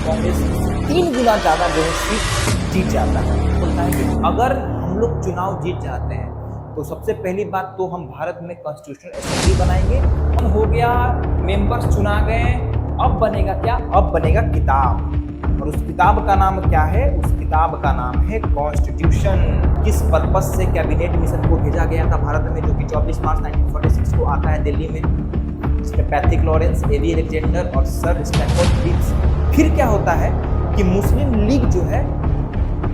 कांग्रेस 3 गुना ज़्यादा जो है सीट जीत जाता है। बोलता है कि अगर हम लोग चुनाव जीत जाते हैं तो सबसे पहली बात तो हम भारत में कॉन्स्टिट्यूशनल असेंबली बनाएंगे। हम हो गया, मेंबर्स चुना गए, अब बनेगा क्या? अब बनेगा किताब, और उस किताब का नाम क्या है? उस किताब का नाम है कॉन्स्टिट्यूशन। किस पर्पस से कैबिनेट मिशन को भेजा गया था भारत में, जो कि 24 मार्च 1946 को आता है दिल्ली में, जिसमें पैट्रिक लॉरेंस, एवी अलेक्जेंडर और सर स्टैनफोर्ड क्लिप्स। फिर क्या होता है कि मुस्लिम लीग जो है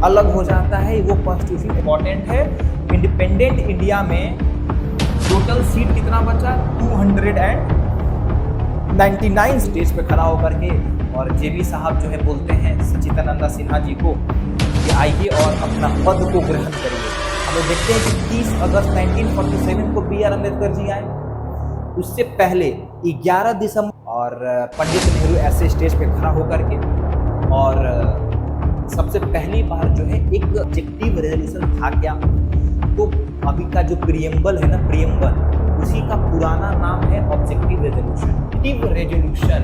अलग हो जाता है। वो कॉन्स्टिट्यूशन इंपॉर्टेंट है। इंडिपेंडेंट इंडिया में टोटल सीट कितना बचा? 299 स्टेज पे खड़ा होकर के, और जेबी साहब जो है बोलते हैं सच्चिदानंद सिन्हा जी को कि आइए और अपना पद को ग्रहण करिए। हम लोग देखते हैं कि 30 अगस्त 1947 को बी आर अम्बेडकर जी आए। उससे पहले 11 दिसंबर और पंडित नेहरू ऐसे स्टेज पे खड़ा होकर के, और सबसे पहली बार जो है एक ऑब्जेक्टिव रेजोल्यूशन था क्या? तो अभी का जो प्रियम्बल है ना, प्रियम्बल, उसी का पुराना नाम है ऑब्जेक्टिव रेजोल्यूशन।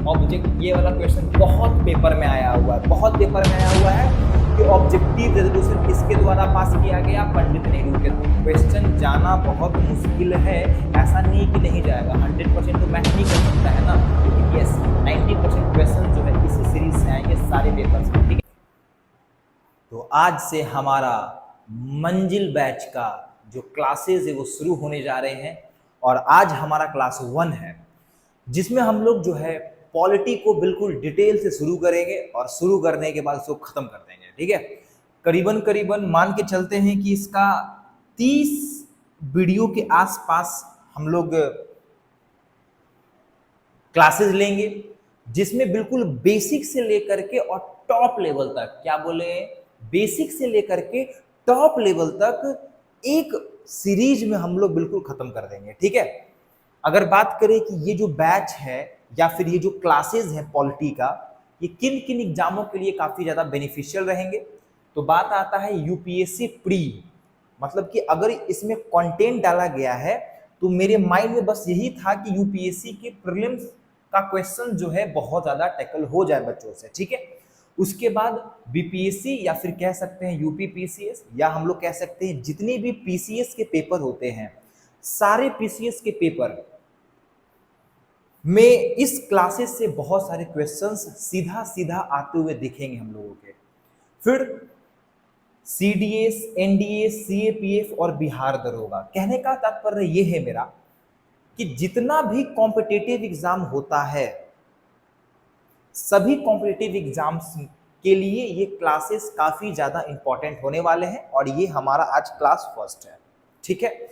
ऑब्जेक्ट, ये वाला क्वेश्चन बहुत पेपर में आया हुआ है, बहुत पेपर में आया हुआ है कि ऑब्जेक्टिव रेजोल्यूशन किसके द्वारा पास किया गया? पंडित नेहरू के। क्वेश्चन जाना बहुत मुश्किल है, ऐसा नहीं कि नहीं जाएगा। 100% तो मैच नहीं कर सकता है ना, लेकिन यस 90% क्वेश्चन जो है इसी सीरीज से आएंगे सारे पेपर्स में, ठीक है। तो आज से हमारा मंजिल बैच का जो क्लासेज है वो शुरू होने जा रहे हैं, और आज हमारा क्लास 1 है, जिसमें हम लोग जो है पॉलिटी को बिल्कुल डिटेल से शुरू करेंगे, और शुरू करने के बाद उसको खत्म कर देंगे, ठीक है। करीबन मान के चलते हैं कि इसका 30 वीडियो के आसपास हम लोग क्लासेस लेंगे, जिसमें बिल्कुल बेसिक से लेकर के और टॉप लेवल तक, क्या बोले, बेसिक से लेकर के टॉप लेवल तक एक सीरीज में हम लोग बिल्कुल खत्म कर देंगे, ठीक है। अगर बात करें कि ये जो बैच है या फिर ये जो क्लासेस हैं पॉलिटी का, ये किन किन एग्जामों के लिए काफी ज्यादा बेनिफिशियल रहेंगे, तो बात आता है यूपीएससी प्री। मतलब कि अगर इसमें कंटेंट डाला गया है तो मेरे माइंड में बस यही था कि यूपीएससी के प्रीलिम्स का क्वेश्चन जो है बहुत ज्यादा टैकल हो जाए बच्चों से, ठीक है। उसके बाद बीपीएससी या फिर कह सकते हैं यूपी पीसीएस, या हम लोग कह सकते हैं जितने भी पीसीएस के पेपर होते हैं, सारे पीसीएस के पेपर में इस क्लासेस से बहुत सारे क्वेश्चंस सीधा सीधा आते हुए दिखेंगे हम लोगों के। फिर सीडीएस, एनडीए, सीएपीएफ और बिहार दरोगा। कहने का तात्पर्य यह है मेरा कि जितना भी कॉम्पिटिटिव एग्जाम होता है, सभी कॉम्पिटिटिव एग्जाम्स के लिए ये क्लासेस काफी ज्यादा इंपॉर्टेंट होने वाले हैं, और ये हमारा आज क्लास फर्स्ट है, ठीक है।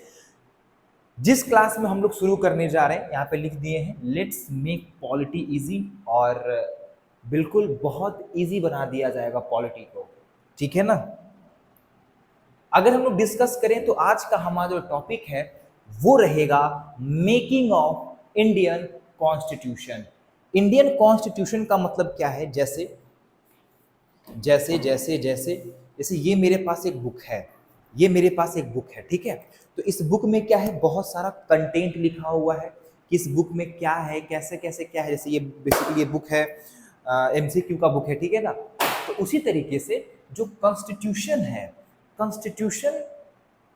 जिस क्लास में हम लोग शुरू करने जा रहे हैं, यहाँ पे लिख दिए हैं लेट्स मेक पॉलिटी इजी, और बिल्कुल बहुत इजी बना दिया जाएगा पॉलिटी को, ठीक है ना। अगर हम लोग डिस्कस करें तो आज का हमारा जो टॉपिक है वो रहेगा making of Indian constitution. Indian constitution का मतलब क्या है? जैसे जैसे जैसे जैसे जैसे ये मेरे पास एक बुक है, ये मेरे पास एक बुक है, ठीक है। तो इस बुक में क्या है? बहुत सारा कंटेंट लिखा हुआ है कि इस बुक में क्या है, कैसे कैसे क्या है। जैसे ये बेसिकली ये बुक है एमसीक्यू का बुक है, ठीक है ना। तो उसी तरीके से जो कॉन्स्टिट्यूशन है, कॉन्स्टिट्यूशन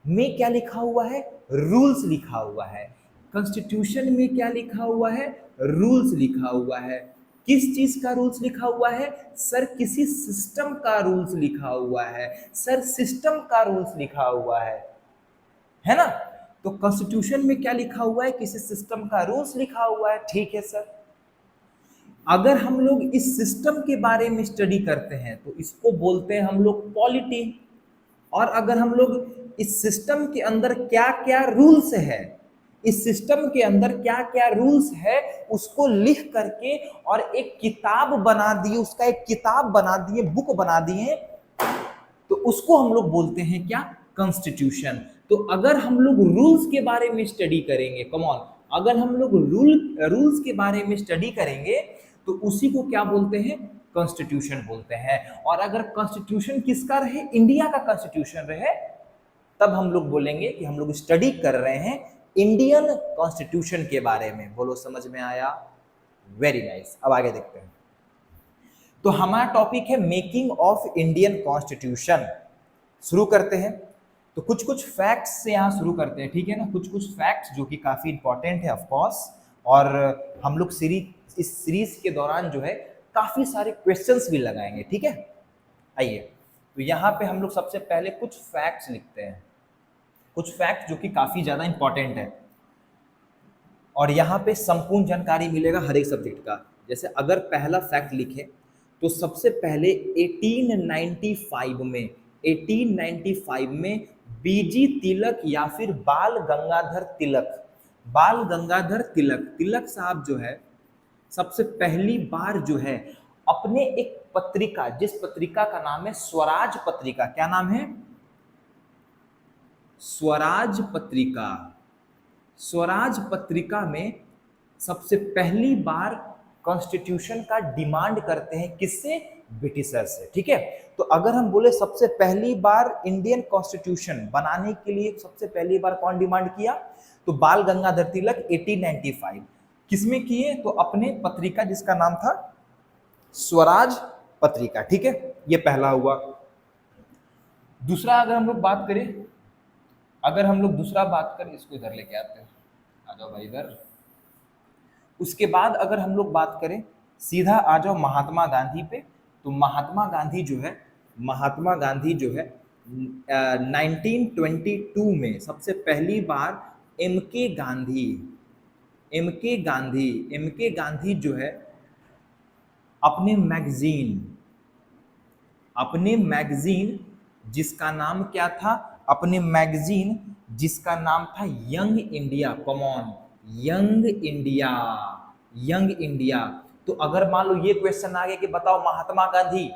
में क्या लिखा हुआ है? रूल्स लिखा हुआ है। कॉन्स्टिट्यूशन में क्या लिखा हुआ है? रूल्स लिखा हुआ है। किस चीज का रूल्स लिखा हुआ है? सर किसी सिस्टम का रूल्स लिखा हुआ है। सर सिस्टम का रूल्स लिखा हुआ है ना। तो कॉन्स्टिट्यूशन में क्या लिखा हुआ है? किसी सिस्टम का रूल्स लिखा हुआ है, ठीक है सर। अगर हम लोग इस सिस्टम के बारे में स्टडी करते हैं तो इसको बोलते हैं हम लोग पॉलिटी। और अगर हम लोग इस सिस्टम के अंदर क्या क्या रूल्स है, इस सिस्टम के अंदर क्या क्या रूल्स है, उसको लिख करके और एक किताब बना दिए, उसका एक किताब बना दिए, बुक बना दिए, तो उसको हम लोग बोलते हैं क्या? कॉन्स्टिट्यूशन। तो अगर हम लोग रूल्स के बारे में स्टडी करेंगे, कम ऑन, अगर हम लोग रूल्स के बारे में स्टडी करेंगे तो उसी को क्या बोलते हैं? कॉन्स्टिट्यूशन बोलते हैं। और अगर कॉन्स्टिट्यूशन किसका रहे? इंडिया का कॉन्स्टिट्यूशन रहे, तब हम लोग बोलेंगे कि हम लोग स्टडी कर रहे हैं इंडियन कॉन्स्टिट्यूशन के बारे में। बोलो समझ में आया? Very nice. अब आगे देखते हैं। तो हमारा टॉपिक है मेकिंग ऑफ इंडियन कॉन्स्टिट्यूशन। शुरू करते हैं। तो कुछ कुछ फैक्ट्स से यहाँ शुरू करते हैं, ठीक है ना, कुछ कुछ फैक्ट्स जो कि काफी इंपॉर्टेंट है ऑफ कोर्स। और हम लोग इस सीरीज के दौरान जो है काफी सारे क्वेश्चंस भी लगाएंगे, ठीक है। आइए, तो यहाँ पे हम लोग सबसे पहले कुछ फैक्ट्स लिखते हैं, कुछ फैक्ट जो कि काफी ज्यादा इंपॉर्टेंट है और यहाँ पे संपूर्ण जानकारी मिलेगा हर एक सब्जेक्ट का। जैसे अगर पहला फैक्ट लिखे तो सबसे पहले 1895 में बीजी तिलक या फिर बाल गंगाधर तिलक साहब जो है सबसे पहली बार जो है अपने एक पत्रिका, जिस पत्रिका का नाम है स्वराज पत्रिका, क्या नाम है, स्वराज पत्रिका, स्वराज पत्रिका में सबसे पहली बार कॉन्स्टिट्यूशन का डिमांड करते हैं, किससे, ब्रिटिशर से, ठीक है। तो अगर हम बोले सबसे पहली बार इंडियन कॉन्स्टिट्यूशन बनाने के लिए सबसे पहली बार कौन डिमांड किया, तो बाल गंगाधर तिलक 1895। किसमें किए, तो अपने पत्रिका जिसका नाम था स्वराज पत्रिका, ठीक है, ये पहला हुआ। दूसरा अगर हम लोग बात करें, इसको इधर लेके आते हैं, आ जाओ भाई इधर। उसके बाद अगर हम लोग बात करें, सीधा आ जाओ महात्मा गांधी पे। तो महात्मा गांधी जो है 1922 में सबसे पहली बार एम के गांधी जो है अपने मैगजीन जिसका नाम क्या था, young India, common young India. तो अगर मान लो ये क्वेश्चन आ गया कि बताओ महात्मा गांधी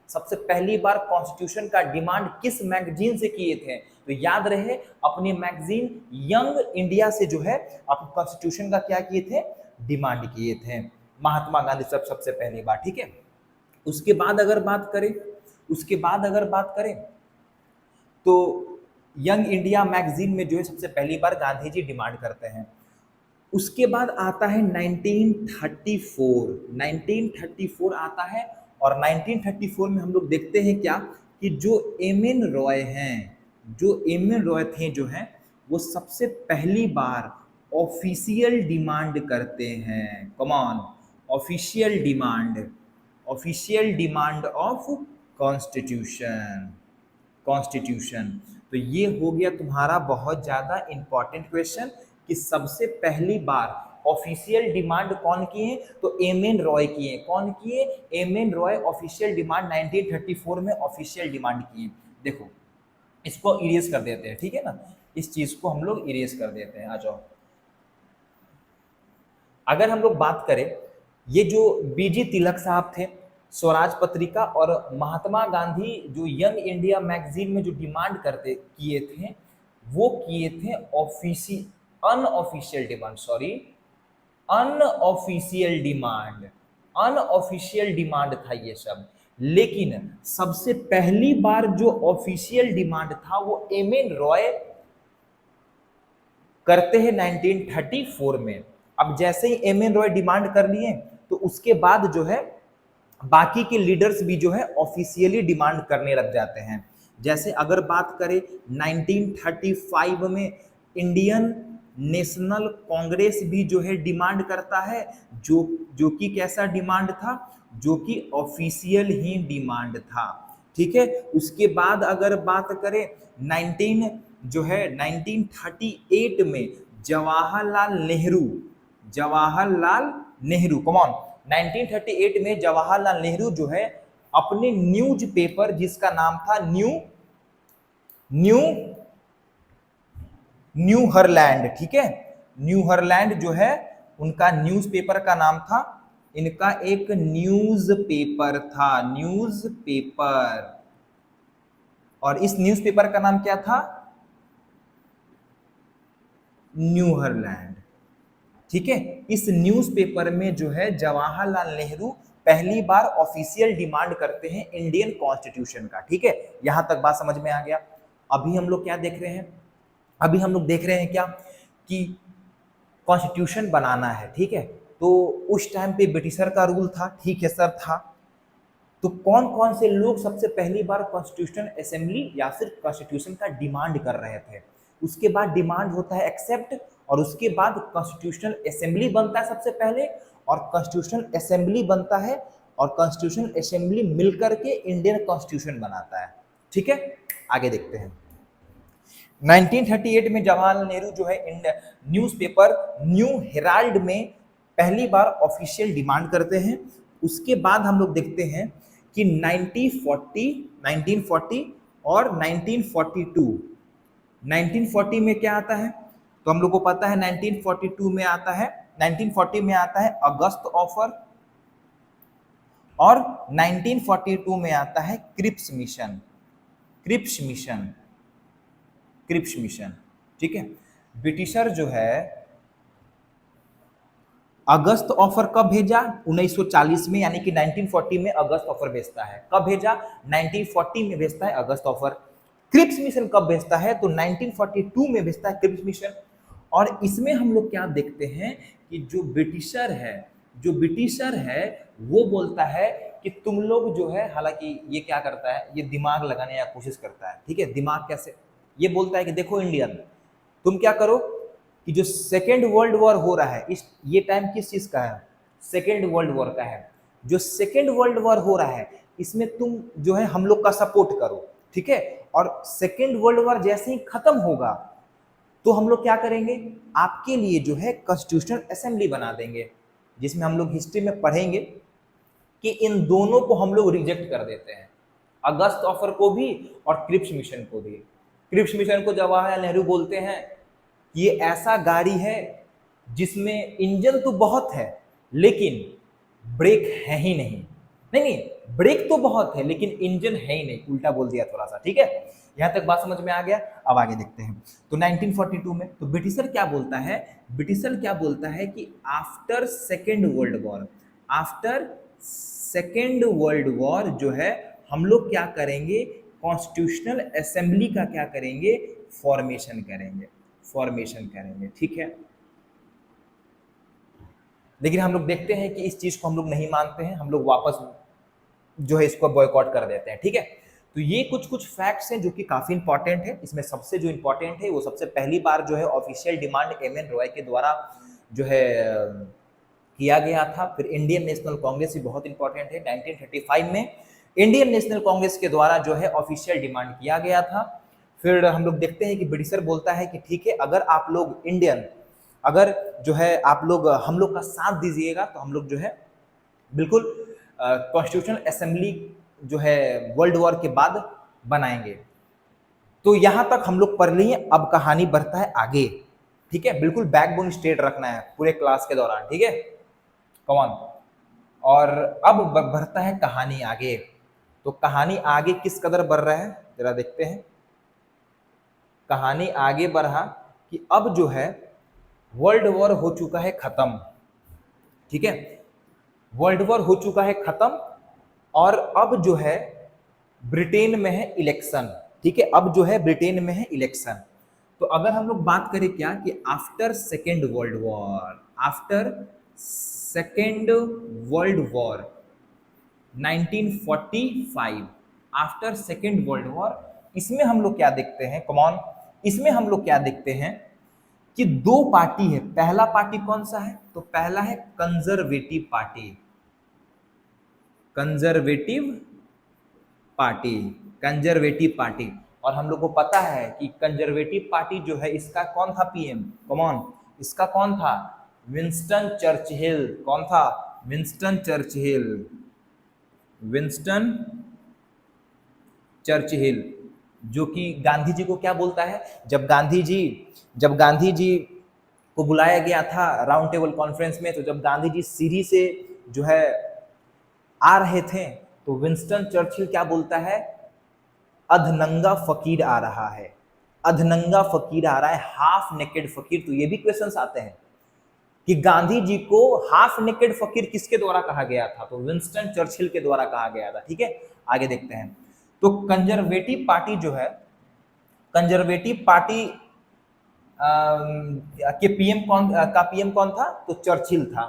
सबसे पहली बार कॉन्स्टिट्यूशन का डिमांड किस मैगजीन से किए थे, तो याद रहे अपनी मैगजीन यंग इंडिया से जो है अपने कॉन्स्टिट्यूशन का क्या किए थे, डिमांड किए थे महात्मा गांधी सबसे पहली बार, ठीक है। उसके बाद अगर बात करें तो यंग इंडिया मैगजीन में जो है सबसे पहली बार गांधी जी डिमांड करते हैं। उसके बाद आता है 1934 आता है। और 1934 में हम लोग देखते हैं क्या कि जो एम एन रॉय थे जो हैं वो सबसे पहली बार ऑफिशियल डिमांड करते हैं, कमान ऑफिशियल डिमांड ऑफ कॉन्स्टिट्यूशन। तो ये हो गया तुम्हारा बहुत ज्यादा इंपॉर्टेंट क्वेश्चन कि सबसे पहली बार ऑफिशियल डिमांड कौन किए, तो एम एन रॉय किए। कौन किए, M N Roy official demand 1934 में ऑफिशियल डिमांड किए। देखो इसको इरेज कर देते हैं, ठीक है ना, इस चीज को हम लोग इरेज कर देते हैं। आ जाओ, अगर हम लोग बात करें, ये जो बीजी तिलक साहब थे स्वराज पत्रिका और महात्मा गांधी जो यंग इंडिया मैगजीन में जो डिमांड किए थे वो किए थे अनऑफिशियल डिमांड था ये सब। लेकिन सबसे पहली बार जो ऑफिशियल डिमांड था वो एम एन रॉय करते हैं 1934 में। अब जैसे ही एम एन रॉय डिमांड कर लिए तो उसके बाद जो है बाकी के लीडर्स भी जो है ऑफिशियली डिमांड करने लग जाते हैं। जैसे अगर बात करें 1935 में इंडियन नेशनल कांग्रेस भी जो है डिमांड करता है, जो कि कैसा डिमांड था, जो कि ऑफिशियल ही डिमांड था, ठीक है। उसके बाद अगर बात करें 1938 में जवाहरलाल नेहरू कमॉन 1938 में जवाहरलाल नेहरू जो है अपने न्यूज़पेपर जिसका नाम था न्यू हरलैंड, ठीक है, न्यू हरलैंड जो है उनका न्यूज़पेपर का नाम था, इनका एक न्यूज़पेपर था, और इस न्यूज़पेपर का नाम क्या था, न्यू हरलैंड, ठीक है। इस न्यूज़पेपर में जो है जवाहरलाल नेहरू पहली बार ऑफिशियल डिमांड करते हैं इंडियन कॉन्स्टिट्यूशन का, ठीक है। यहां तक बात समझ में आ गया। अभी हम लोग क्या देख रहे हैं, क्या कि कॉन्स्टिट्यूशन बनाना है, ठीक है। तो उस टाइम पे ब्रिटिशर का रूल था, ठीक है सर था। तो कौन कौन से लोग सबसे पहली बार कॉन्स्टिट्यूशन असेंबली या फिर कॉन्स्टिट्यूशन का डिमांड कर रहे थे? उसके बाद डिमांड होता है एक्सेप्ट, और उसके बाद कॉन्स्टिट्यूशनल असेंबली बनता है सबसे पहले, और कॉन्स्टिट्यूशनल असेंबली बनता है, और कॉन्स्टिट्यूशनल असेंबली मिलकर के इंडियन कॉन्स्टिट्यूशन बनाता है। ठीक है, आगे देखते हैं। 1938 में जवाहरलाल नेहरू जो है न्यूज़पेपर न्यू हेराल्ड में पहली बार ऑफिशियल डिमांड करते हैं। उसके बाद हम लोग देखते हैं कि 1940 और 1940 में क्या आता है? तो हम लोग को पता है 1942 में आता है, 1940 में आता है अगस्त ऑफर, और 1942 में आता है क्रिप्स मिशन। ठीक है, ब्रिटिशर जो है अगस्त ऑफर कब भेजा? 1940 में, यानी कि 1940 में अगस्त ऑफर भेजता है। कब भेजा? 1940 में भेजता है अगस्त ऑफर। क्रिप्स मिशन कब भेजता है? तो 1942 में भेजता है क्रिप्स मिशन। और इसमें हम लोग क्या देखते हैं कि जो ब्रिटिशर है वो बोलता है कि तुम लोग जो है, हालांकि ये क्या करता है, ये दिमाग लगाने की कोशिश करता है। ठीक है, दिमाग कैसे? ये बोलता है कि देखो इंडियन, तुम क्या करो कि जो सेकेंड वर्ल्ड वॉर हो रहा है, इस ये टाइम किस चीज का है? सेकेंड वर्ल्ड वॉर का है। जो सेकेंड वर्ल्ड वॉर हो रहा है इसमें तुम जो है हम लोग का सपोर्ट करो। ठीक है, और सेकेंड वर्ल्ड वॉर जैसे ही खत्म होगा तो हम लोग क्या करेंगे? आपके लिए जो है कॉन्स्टिट्यूशनल असेंबली बना देंगे, जिसमें हम लोग हिस्ट्री में पढ़ेंगे कि इन दोनों को हम लोग रिजेक्ट कर देते हैं, अगस्त ऑफर को भी और क्रिप्स मिशन को भी। क्रिप्स मिशन को जवाहरलाल नेहरू बोलते हैं ये ऐसा गाड़ी है जिसमें इंजन तो बहुत है लेकिन ब्रेक है ही नहीं। नहीं, ब्रेक तो बहुत है लेकिन इंजन है ही नहीं, उल्टा बोल दिया थोड़ा सा। ठीक है, यहां तक बात समझ में आ गया। अब आगे देखते हैं। तो 1942 में तो ब्रिटिशर क्या बोलता है कि आफ्टर सेकेंड वर्ल्ड वॉर जो है हम लोग क्या करेंगे? कॉन्स्टिट्यूशनल असेंबली का क्या करेंगे? फॉर्मेशन करेंगे। ठीक है, लेकिन हम लोग देखते हैं कि इस चीज को हम लोग नहीं मानते हैं, हम लोग वापस जो है इसको बॉयकॉट कर देते हैं। ठीक है, तो ये कुछ फैक्ट्स हैं जो कि काफी इंपॉर्टेंट है। इसमें सबसे जो इंपॉर्टेंट है वो सबसे पहली बार जो है official demand M N Roy के द्वारा जो है किया गया था। फिर इंडियन नेशनल कांग्रेस भी बहुत इंपॉर्टेंट है। 1935 में इंडियन नेशनल कांग्रेस के द्वारा जो है ऑफिशियल डिमांड किया गया था। फिर हम लोग देखते हैं कि ब्रिटिशर बोलता है कि ठीक है, अगर आप लोग अगर जो है आप लोग हम लोग का साथ दीजिएगा तो हम लोग जो है बिल्कुल कॉन्स्टिट्यूशनल असेंबली जो है वर्ल्ड वॉर के बाद बनाएंगे। तो यहां तक हम लोग पढ़ लिए। अब कहानी बढ़ता है आगे। ठीक है, बिल्कुल बैकबोन स्ट्रेट रखना है पूरे क्लास के दौरान। ठीक है, कमान। और अब बढ़ता है कहानी आगे। तो कहानी आगे किस कदर बढ़ रहा है जरा देखते हैं। कहानी आगे बढ़ा कि अब जो है वर्ल्ड वॉर हो चुका है खत्म। ठीक है, वर्ल्ड वॉर हो चुका है खत्म, और अब जो है ब्रिटेन में है इलेक्शन। ठीक है, अब जो है ब्रिटेन में है इलेक्शन। तो अगर हम लोग बात करें क्या कि after second world war 1945, after second world war, इसमें हम लोग क्या देखते हैं? कमॉन, इसमें हम लोग क्या देखते हैं कि दो पार्टी है। पहला पार्टी कौन सा है? तो पहला है कंजर्वेटिव पार्टी। और हम लोग को पता है कि कंजर्वेटिव पार्टी जो है इसका कौन था पीएम? कमॉन, इसका कौन था? Winston Churchill. कौन था? विंस्टन चर्चिल, जो कि गांधी जी को क्या बोलता है? जब गांधी जी को बुलाया गया था राउंड टेबल कॉन्फ्रेंस में, तो जब गांधी जी सीढ़ी से जो है आ रहे थे तो विंस्टन चर्चिल क्या बोलता है? अधनंगा फकीर आ रहा है, हाफ नेकेड फकीर। तो ये भी क्वेश्चंस आते हैं कि गांधी जी को हाफ नेकेड फकीर किसके द्वारा कहा गया था? तो विंस्टन चर्चिल के द्वारा कहा गया था। ठीक है, आगे देखते हैं। तो कंजर्वेटिव पार्टी जो है, कंजर्वेटिव पार्टी के पीएम कौन था? तो चर्चिल था।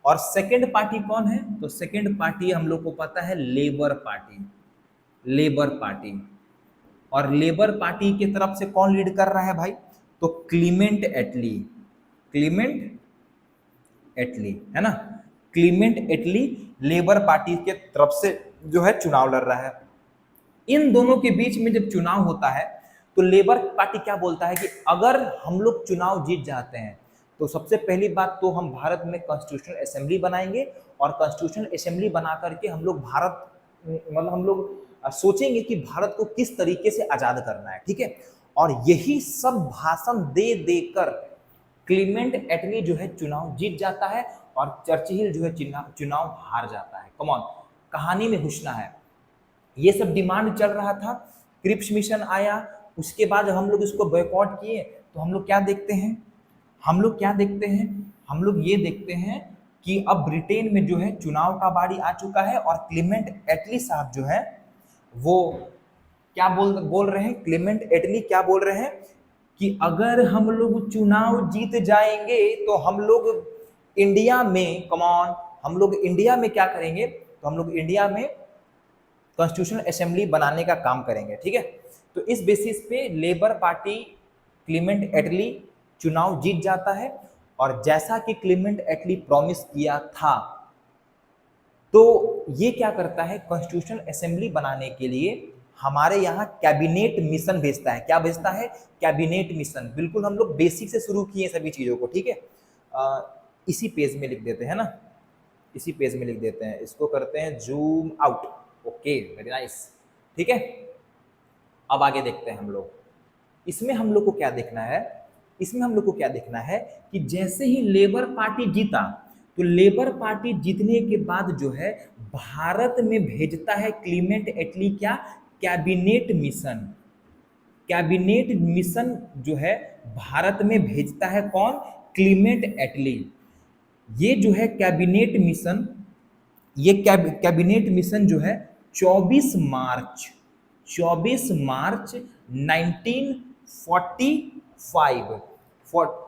और सेकंड पार्टी कौन है? तो सेकंड पार्टी हम लोग को पता है लेबर पार्टी, लेबर पार्टी। और लेबर पार्टी की तरफ से कौन लीड कर रहा है भाई? तो क्लीमेंट एटली, क्लीमेंट एटली है ना, क्लीमेंट एटली लेबर पार्टी के तरफ से जो है चुनाव लड़ रहा है। इन दोनों के बीच में जब चुनाव होता है तो लेबर पार्टी क्या बोलता है कि अगर हम लोग चुनाव जीत जाते हैं तो सबसे पहली बात तो हम भारत में कॉन्स्टिट्यूशनल असेंबली बनाएंगे, और कॉन्स्टिट्यूशनल असेंबली बना करके हम लोग भारत मतलब हम लोग सोचेंगे कि भारत को किस तरीके से आजाद करना है, ठीक है। और यही सब भाषण दे देकर क्लीमेंट एटली जो है चुनाव जीत जाता है और चर्चिल जो है चुनाव हार जाता है। कमॉन, कहानी में घुसना है। ये सब डिमांड चल रहा था, क्रिप्स मिशन आया, उसके बाद हम लोग इसको बॉयकॉट किए तो हम लोग क्या देखते हैं, हम लोग क्या देखते हैं, हम लोग ये देखते हैं कि अब ब्रिटेन में जो है चुनाव का बारी आ चुका है और क्लीमेंट एटली साहब जो है वो क्या बोल रहे हैं, क्लीमेंट एटली क्या बोल रहे हैं कि अगर हम लोग चुनाव जीत जाएंगे तो हम लोग इंडिया में, कमॉन, हम लोग इंडिया में क्या करेंगे, तो हम लोग इंडिया में कॉन्स्टिट्यूशनल असेंबली बनाने का काम करेंगे, ठीक है। तो इस बेसिस पे लेबर पार्टी क्लीमेंट एटली चुनाव जीत जाता है, और जैसा कि क्लीमेंट एटली प्रॉमिस किया था तो ये क्या करता है, कॉन्स्टिट्यूशनल असेंबली बनाने के लिए हमारे यहाँ कैबिनेट मिशन भेजता है। क्या भेजता है? Cabinet mission. बिल्कुल हम लोग बेसिक से शुरू किए सभी चीज़ों को, ठीक है। इसी पेज में लिख देते हैं ना, इसी पेज में लिख देते हैं, इसको करते हैं zoom out. Okay, very nice, ठीक है। अब आगे देखते हैं हम लोग। इसमें हम लोग को क्या देखना है, इसमें हम लोग को क्या देखना है कि जैसे ही लेबर पार्टी जीता तो लेबर पार्टी जीतने के बाद जो है भारत में भेजता है क्लीमेंट एटली क्या, कैबिनेट मिशन। कैबिनेट मिशन जो है भारत में भेजता है कौन, क्लीमेंट एटली। ये जो है कैबिनेट मिशन, ये कैबिनेट मिशन जो है 24 मार्च 1945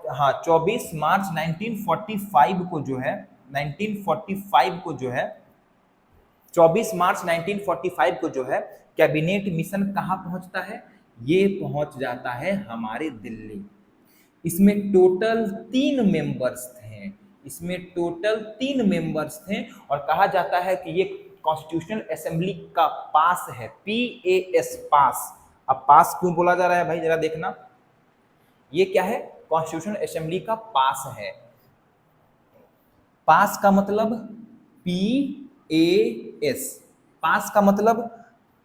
हाँ 24 मार्च 1945 को जो है 1945 को जो है 24 मार्च 1945 को जो है कैबिनेट मिशन कहाँ पहुंचता है, ये पहुंच जाता है हमारे दिल्ली। इसमें टोटल 3 मेंबर्स थे, इसमें टोटल 3 मेंबर्स थे, और कहा जाता है कि ये कॉन्स्टिट्यूशनल असेंबली का पास है, PAS, पास। अब पास क्यों बोला जा रहा है भाई, जरा देखना, ये क्या है, कॉन्स्टिट्यूशनल असेंबली का पास है। पास का मतलब PAS, पास का मतलब,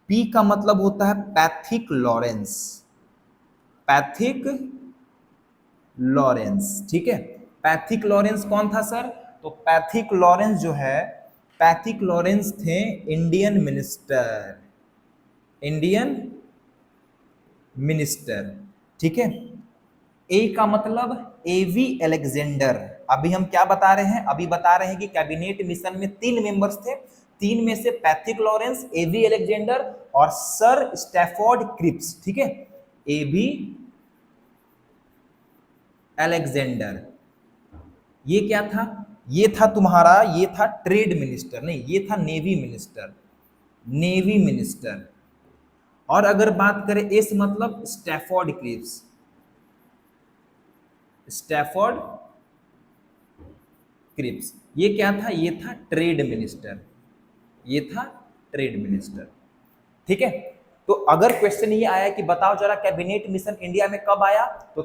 P का मतलब होता है पैथिक लॉरेंस, पैथिक लॉरेंस, ठीक है। पैथिक लॉरेंस कौन था सर, तो पैथिक लॉरेंस जो है, पैथिक लॉरेंस थे इंडियन मिनिस्टर, इंडियन मिनिस्टर, ठीक है। ए का मतलब AV अलेक्जेंडर। अभी हम क्या बता रहे हैं, अभी बता रहे हैं कि कैबिनेट मिशन में 3 मेंबर्स थे, 3 में से पैथिक लॉरेंस, AV अलेक्जेंडर और सर स्टैफोर्ड क्रिप्स, ठीक है। AV अलेक्जेंडर, ये क्या था, ये था तुम्हारा, ये था ट्रेड मिनिस्टर, नहीं ये था नेवी मिनिस्टर, नेवी मिनिस्टर। और अगर बात करें एस मतलब स्टैफोर्ड क्रिप्स, स्टैफोर्ड क्रिप्स, ये क्या था, ये था ट्रेड मिनिस्टर, ये था ट्रेड मिनिस्टर, ठीक है। तो अगर क्वेश्चन ये आया कि बताओ जरा कैबिनेट मिशन इंडिया में कब आया, तो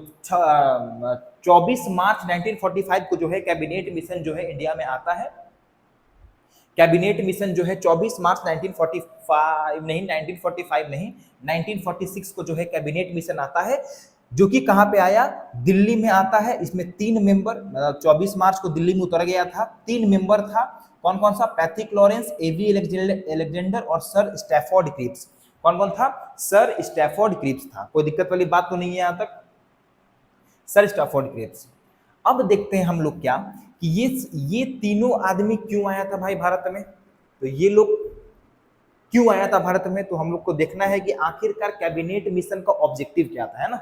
24 मार्च 1945 को जो है कैबिनेट मिशन जो है इंडिया में आता है। कैबिनेट मिशन जो है 24 मार्च 1945 नहीं, 1945 नहीं, 1946 को जो है कैबिनेट मिशन आता है, जो कि कहाँ पे आया, दिल्ली में आता है। इसमें 3 मेंबर, 24 मार्च को दिल्ली में उतर गया था, 3 मेंबर था, कौन कौन सा, पैथिक लॉरेंस, AV अलेक्जेंडर और सर स्टैफोर्ड क्रिप्स। कौन कौन था, सर स्टैफोर्ड क्रिप्स था, कोई दिक्कत वाली बात तो नहीं है यहाँ तक, सर स्टैफोर्ड क्रिप्स। अब देखते हैं हम लोग क्या कि ये तीनों आदमी क्यों आया था भाई भारत में, तो ये लोग क्यों आया था भारत में, तो हम लोग को देखना है कि आखिरकार कैबिनेट मिशन का ऑब्जेक्टिव क्या था, है ना,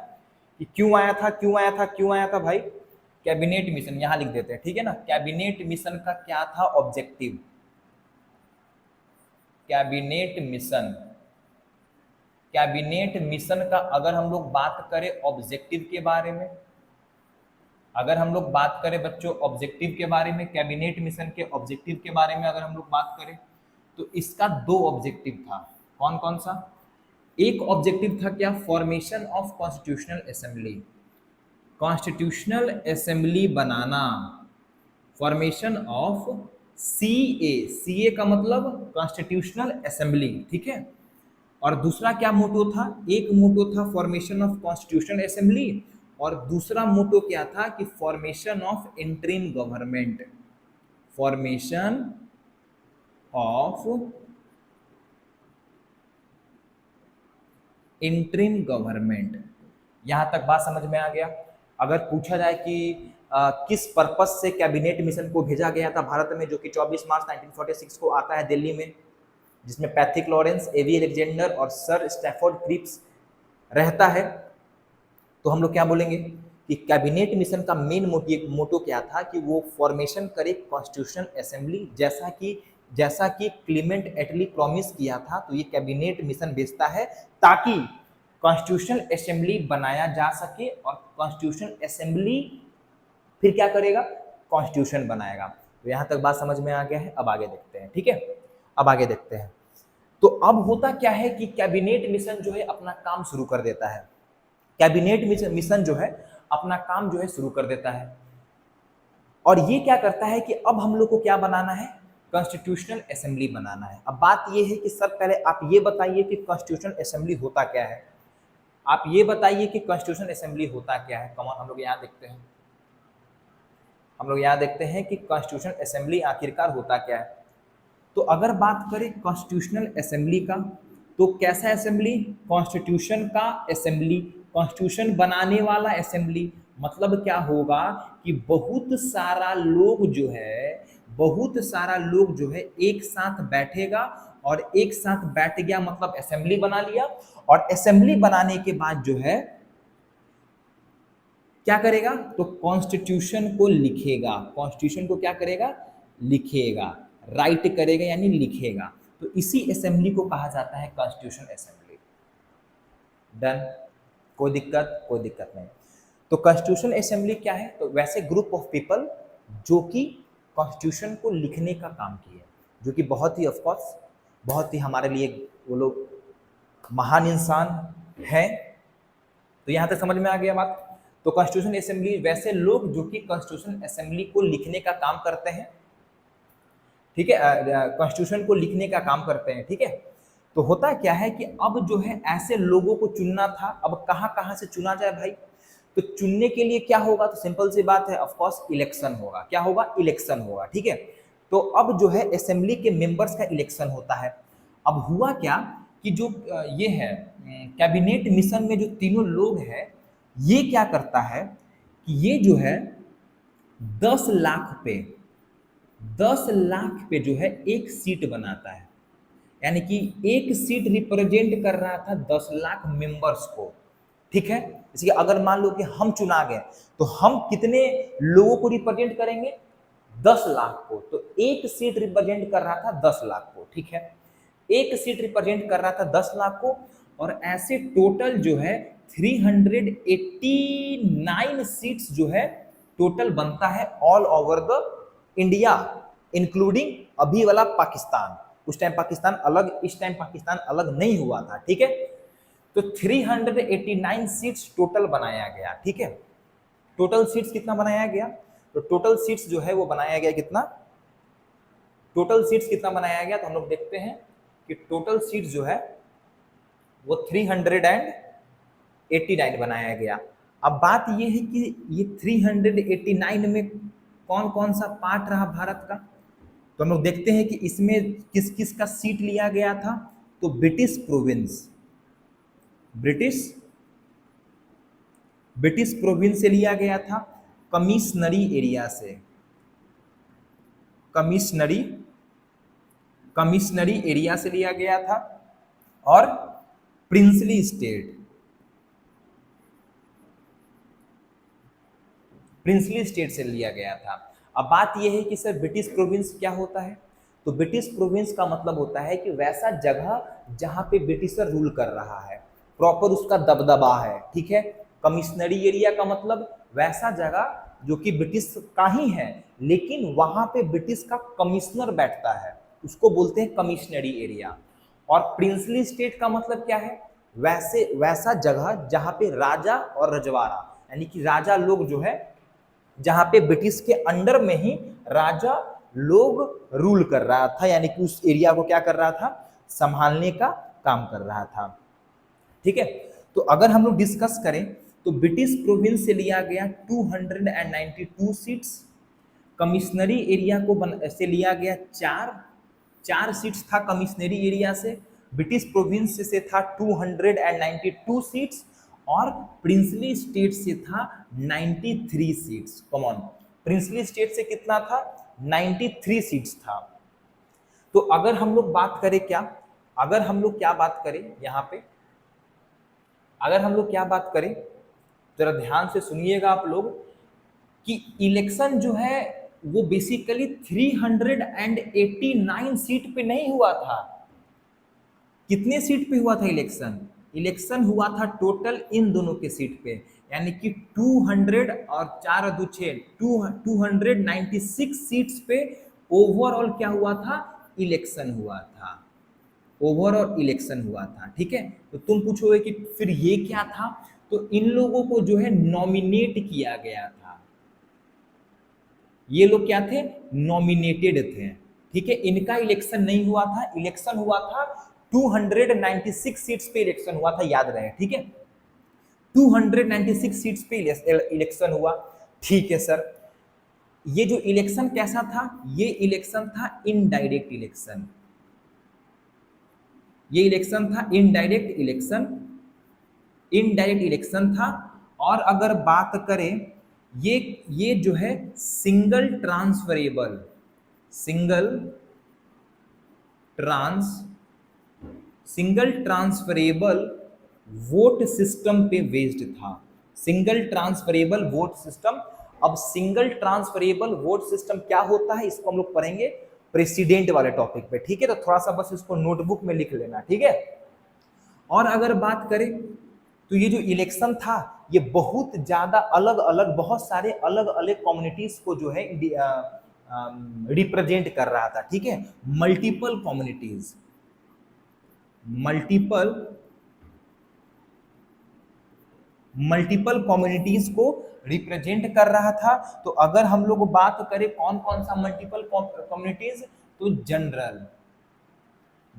कि क्यों आया था, क्यों आया था, क्यों आया था भाई। कैबिनेट मिशन यहां लिख देते हैं, ठीक है ना। कैबिनेट मिशन का क्या था objective, cabinet mission, cabinet mission का अगर हम लोग बात करें ऑब्जेक्टिव के बारे में, अगर हम लोग बात करें बच्चों ऑब्जेक्टिव के बारे में, कैबिनेट मिशन के ऑब्जेक्टिव के बारे में अगर हम लोग बात करें तो इसका दो ऑब्जेक्टिव था। कौन कौन सा? एक ऑब्जेक्टिव था क्या, formation of constitutional assembly, constitutional assembly banana, formation of CA, CA का मतलब कॉन्स्टिट्यूशनल असेंबली, ठीक है। और दूसरा क्या मोटो था, एक मोटो था फॉर्मेशन ऑफ कॉन्स्टिट्यूशनल असेंबली और दूसरा मोटो क्या था कि formation of interim government, formation of interim government. यहां तक बात समझ में आ गया। अगर पूछा जाए कि किस पर्पस से कैबिनेट मिशन को भेजा गया था भारत में, जो कि 24 मार्च 1946 को आता है दिल्ली में, जिसमें पैथिक लॉरेंस, एवी अलेक्जेंडर और सर स्टैफोर्ड क्रिप्स रहता है, तो हम लोग क्या बोलेंगे कि कैबिनेट मिशन का मेन मोटो क्या था कि वो फॉर्मेशन करे कॉन्स्टिट्यूशनल असेंबली, जैसा कि क्लीमेंट एटली प्रॉमिस किया था। तो ये कैबिनेट मिशन भेजता है ताकि कॉन्स्टिट्यूशनल असेंबली बनाया जा सके और कॉन्स्टिट्यूशनल असेंबली फिर क्या करेगा, कॉन्स्टिट्यूशन बनाएगा। तो यहां तक बात समझ में आ गया है। अब आगे देखते हैं, ठीक है, अब आगे देखते हैं। तो अब होता क्या है कि कैबिनेट मिशन जो है अपना काम शुरू कर देता है, कैबिनेट मिशन जो है अपना काम जो है शुरू कर देता है। और ये क्या करता है कि अब हम लोग को क्या बनाना है, कॉन्स्टिट्यूशनल असेंबली बनाना है। अब बात ये है कि सर पहले आप ये बताइए कि कॉन्स्टिट्यूशनल असेंबली होता क्या है, आप ये बताइए कि कॉन्स्टिट्यूशनल असेंबली होता क्या है। कमान हम लोग यहाँ देखते हैं, हम लोग यहाँ देखते हैं कि कॉन्स्टिट्यूशनल असेंबली आखिरकार होता क्या है। तो अगर बात करें कॉन्स्टिट्यूशनल असेंबली का, तो कैसा असेंबली, कॉन्स्टिट्यूशन का असेंबली, कॉन्स्टिट्यूशन बनाने वाला असेंबली। मतलब क्या होगा कि बहुत सारा लोग जो है एक साथ बैठेगा और एक साथ बैठ गया मतलब असेंबली बना लिया, और असेंबली बनाने के बाद जो है क्या करेगा, तो कॉन्स्टिट्यूशन को लिखेगा, कॉन्स्टिट्यूशन को क्या करेगा, लिखेगा, राइट करेगा यानी लिखेगा। तो इसी असेंबली को कहा जाता है कॉन्स्टिट्यूशन असेंबली। डन, कोई दिक्कत नहीं। तो कॉन्स्टिट्यूशन असेंबली क्या है, तो वैसे ग्रुप ऑफ पीपल जो कि कॉन्स्टिट्यूशन को लिखने का काम किए, जो कि बहुत ही ऑफकोर्स बहुत ही हमारे लिए वो लोग महान इंसान हैं। तो यहां तक समझ में आ गया बात। तो कॉन्स्टिट्यूशन असेंबली वैसे लोग जो कि कॉन्स्टिट्यूशन असेंबली को लिखने का काम करते हैं, ठीक है, कॉन्स्टिट्यूशन को लिखने का काम करते हैं, ठीक है। तो होता क्या है कि अब जो है ऐसे लोगों को चुनना था। अब कहां से चुना जाए भाई, तो चुनने के लिए क्या होगा, तो सिंपल सी बात है, ऑफ कोर्स इलेक्शन होगा। क्या होगा, इलेक्शन होगा, ठीक है। तो अब जो है असेंबली के मेंबर्स का इलेक्शन होता है। अब हुआ क्या कि जो ये है कैबिनेट मिशन में जो तीनों लोग हैं, ये क्या करता है कि ये जो है 10 लाख पे 10 लाख पे जो है एक सीट बनाता है, यानी कि एक सीट रिप्रेजेंट कर रहा था 10 लाख मेंबर्स को, ठीक है। इसलिए अगर मान लो कि हम चुना गए तो हम कितने लोगों को रिप्रेजेंट करेंगे, 10 लाख को। तो एक सीट रिप्रेजेंट कर रहा था 10 लाख को, ठीक है, एक सीट रिप्रेजेंट कर रहा था 10 लाख को। और ऐसे टोटल जो है 389 सीट्स जो है टोटल बनता है all over the India, including अभी वाला पाकिस्तान। उस टाइम पाकिस्तान अलग, इस टाइम पाकिस्तान अलग नहीं हुआ था, ठीक है। तो 389 सीट्स टोटल बनाया गया, ठीक है। टोटल सीट्स कितना बनाया गया, तो टोटल सीट्स जो है वो बनाया गया कितना, टोटल सीट्स कितना बनाया गया, तो हम लोग देखते हैं कि टोटल सीट्स जो है वो 389 बनाया गया। अब बात ये है कि ये 389 में कौन कौन सा पार्ट रहा भारत का, तो हम लोग देखते हैं कि इसमें किस किस का सीट लिया गया था। तो ब्रिटिश प्रोविंस, ब्रिटिश प्रोविंस से लिया गया था, कमिश्नरी एरिया से, कमिश्नरी एरिया से लिया गया था, और प्रिंसली स्टेट, प्रिंसली स्टेट से लिया गया था। अब बात यह है कि सर ब्रिटिश प्रोविंस क्या होता है? तो ब्रिटिश प्रोविंस का मतलब होता है कि वैसा जगह जहां पे ब्रिटिशर रूल कर रहा है, प्रॉपर उसका दबदबा है, ठीक है। कमिश्नरी एरिया का मतलब वैसा जगह जो कि ब्रिटिश का ही है, लेकिन वहां पे ब्रिटिश का कमिश्नर बैठता है, उसको बोलते हैं कमिश्नरी एरिया। और प्रिंसली स्टेट का मतलब क्या है? वैसा जगह जहां पे राजा और रजवाड़ा, यानी कि राजा लोग जो है, जहां पे ब्रिटिश के अंडर में ही राजा लोग रूल कर रहा था, यानी कि उस एरिया को क्या कर रहा था? संभालने का काम कर रहा था, ठीक है। तो अगर हम लोग डिस्कस करें तो ब्रिटिश प्रोविंस से लिया गया 292 सीट्स, कमिश्नरी एरिया से लिया गया चार सीट्स था कमिश्नरी एरिया से, ब्रिटिश प्रोविंस से था 292 सीट्स, और प्रिंसली स्टेट से था 93 सीट्स। कॉमन प्रिंसली स्टेट से कितना था? 93 सीट्स था। तो अगर हम लोग बात करें क्या बात करें यहाँ पे, अगर हम लोग क्या बात करें, जरा ध्यान से सुनिएगा आप लोग, कि इलेक्शन जो है वो बेसिकली 389 सीट पे नहीं हुआ था। कितने सीट पे हुआ था इलेक्शन? इलेक्शन हुआ था टोटल इन दोनों के सीट पे, यानी कि 200 और 4 2 6 296 सीट्स पे ओवरऑल क्या हुआ था? इलेक्शन हुआ था, ओवरऑल इलेक्शन हुआ था, ठीक है। तो तुम पूछोगे कि फिर ये क्या था? तो इन लोगों को जो है नॉमिनेट किया गया था, ये लोग क्या थे? नॉमिनेटेड थे, ठीक है। इनका इलेक्शन नहीं हुआ था, इलेक्शन हुआ था 296 सीट्स पे इलेक्शन हुआ था, याद रहे, ठीक है। 296 सीट्स पे इलेक्शन हुआ, ठीक है सर। ये जो इलेक्शन कैसा था? ये इलेक्शन था इनडायरेक्ट इलेक्शन, ये इलेक्शन था इनडायरेक्ट इलेक्शन था। और अगर बात करें, ये जो है सिंगल ट्रांसफरेबल वोट सिस्टम पे बेस्ड था, सिंगल ट्रांसफरेबल वोट सिस्टम। अब सिंगल ट्रांसफरेबल वोट सिस्टम क्या होता है, इसको हम लोग पढ़ेंगे प्रेसिडेंट वाले टॉपिक पे, ठीक है। तो थोड़ा सा बस इसको नोटबुक में लिख लेना, ठीक है। और अगर बात करें तो ये जो इलेक्शन था, ये बहुत ज्यादा अलग अलग, बहुत सारे अलग अलग कम्युनिटीज को जो है रिप्रेजेंट कर रहा था, ठीक है। मल्टीपल कम्युनिटीज को रिप्रेजेंट कर रहा था। तो अगर हम लोग बात करें कौन कौन सा मल्टीपल कम्युनिटीज, तो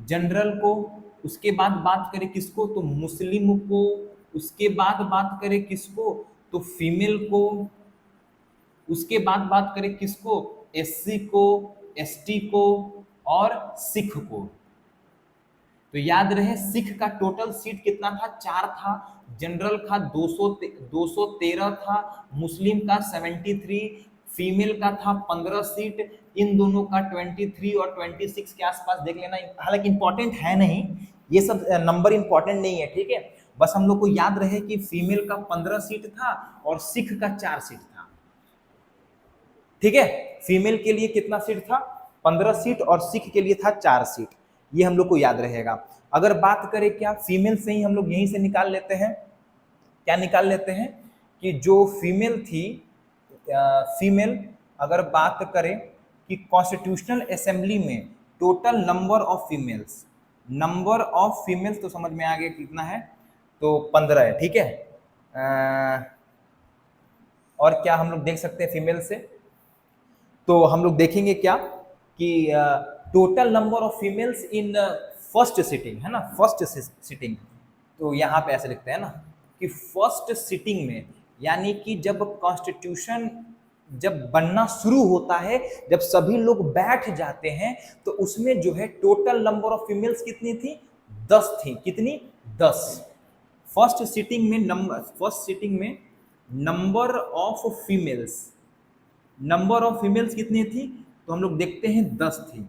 जनरल को, उसके बाद बात करें किसको? तो मुस्लिम को, उसके बाद बात करें किसको? तो फीमेल को, उसके बाद बात करें किसको? एससी को, एसटी को और सिख को। तो याद रहे सिख का टोटल सीट कितना था? 4 था, जनरल का 213 था, मुस्लिम का 73, फीमेल का था 15 सीट, इन दोनों का 23 और 26 के आसपास देख लेना, हालांकि इंपॉर्टेंट है नहीं, ये सब नंबर इंपॉर्टेंट नहीं है, ठीक है। बस हम लोग को याद रहे कि फीमेल का 15 सीट था और सिख का 4 सीट था, ठीक है। फीमेल के लिए कितना सीट था? 15 सीट, और सिख के लिए था 4 सीट, ये हम लोग को याद रहेगा। अगर बात करें क्या फीमेल से ही हम लोग यहीं से निकाल लेते हैं, क्या निकाल लेते हैं कि जो फीमेल थी, फीमेल अगर बात करें कि कॉन्स्टिट्यूशनल असेंबली में टोटल नंबर ऑफ फीमेल्स तो समझ में आ गया कितना है, तो 15 है, ठीक है। और क्या हम लोग देख सकते हैं फीमेल से? तो हम लोग देखेंगे क्या कि total number of females in first sitting, है ना, फर्स्ट सिटिंग। तो यहाँ पे ऐसे लिखते हैं ना कि फर्स्ट सिटिंग में, यानी कि जब कॉन्स्टिट्यूशन जब बनना शुरू होता है, जब सभी लोग बैठ जाते हैं, तो उसमें जो है टोटल नंबर ऑफ फीमेल्स कितनी थी? 10 थी। कितनी? 10। फर्स्ट सिटिंग में नंबर ऑफ फीमेल्स कितनी थी? तो हम लोग देखते हैं 10 थी,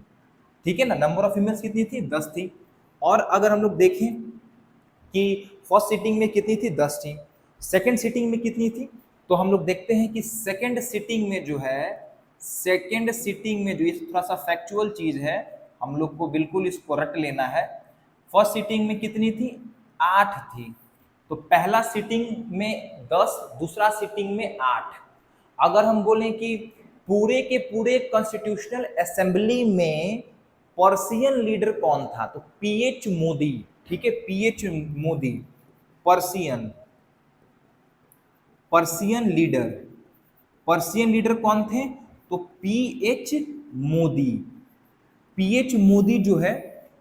ठीक है ना। नंबर ऑफ फीमेल्स कितनी थी? 10 थी। और अगर हम लोग देखें कि फर्स्ट सिटिंग में कितनी थी? 10 थी। सेकंड सिटिंग में कितनी थी? तो हम लोग देखते हैं कि सेकेंड सिटिंग में जो है, सेकेंड सिटिंग में जो ये थोड़ा सा फैक्चुअल चीज है, हम लोग को बिल्कुल इसको रट लेना है। फर्स्ट सिटिंग में कितनी थी? 8 थी। तो पहला सिटिंग में 10, दूसरा सिटिंग में 8। अगर हम बोलें कि पूरे के पूरे कॉन्स्टिट्यूशनल असेंबली में पर्सियन लीडर कौन था, तो पीएच मोदी। ठीक है, pH Modi Persian, Persian leader, Persian leader कौन थे? तो पीएच मोदी। पीएच मोदी जो है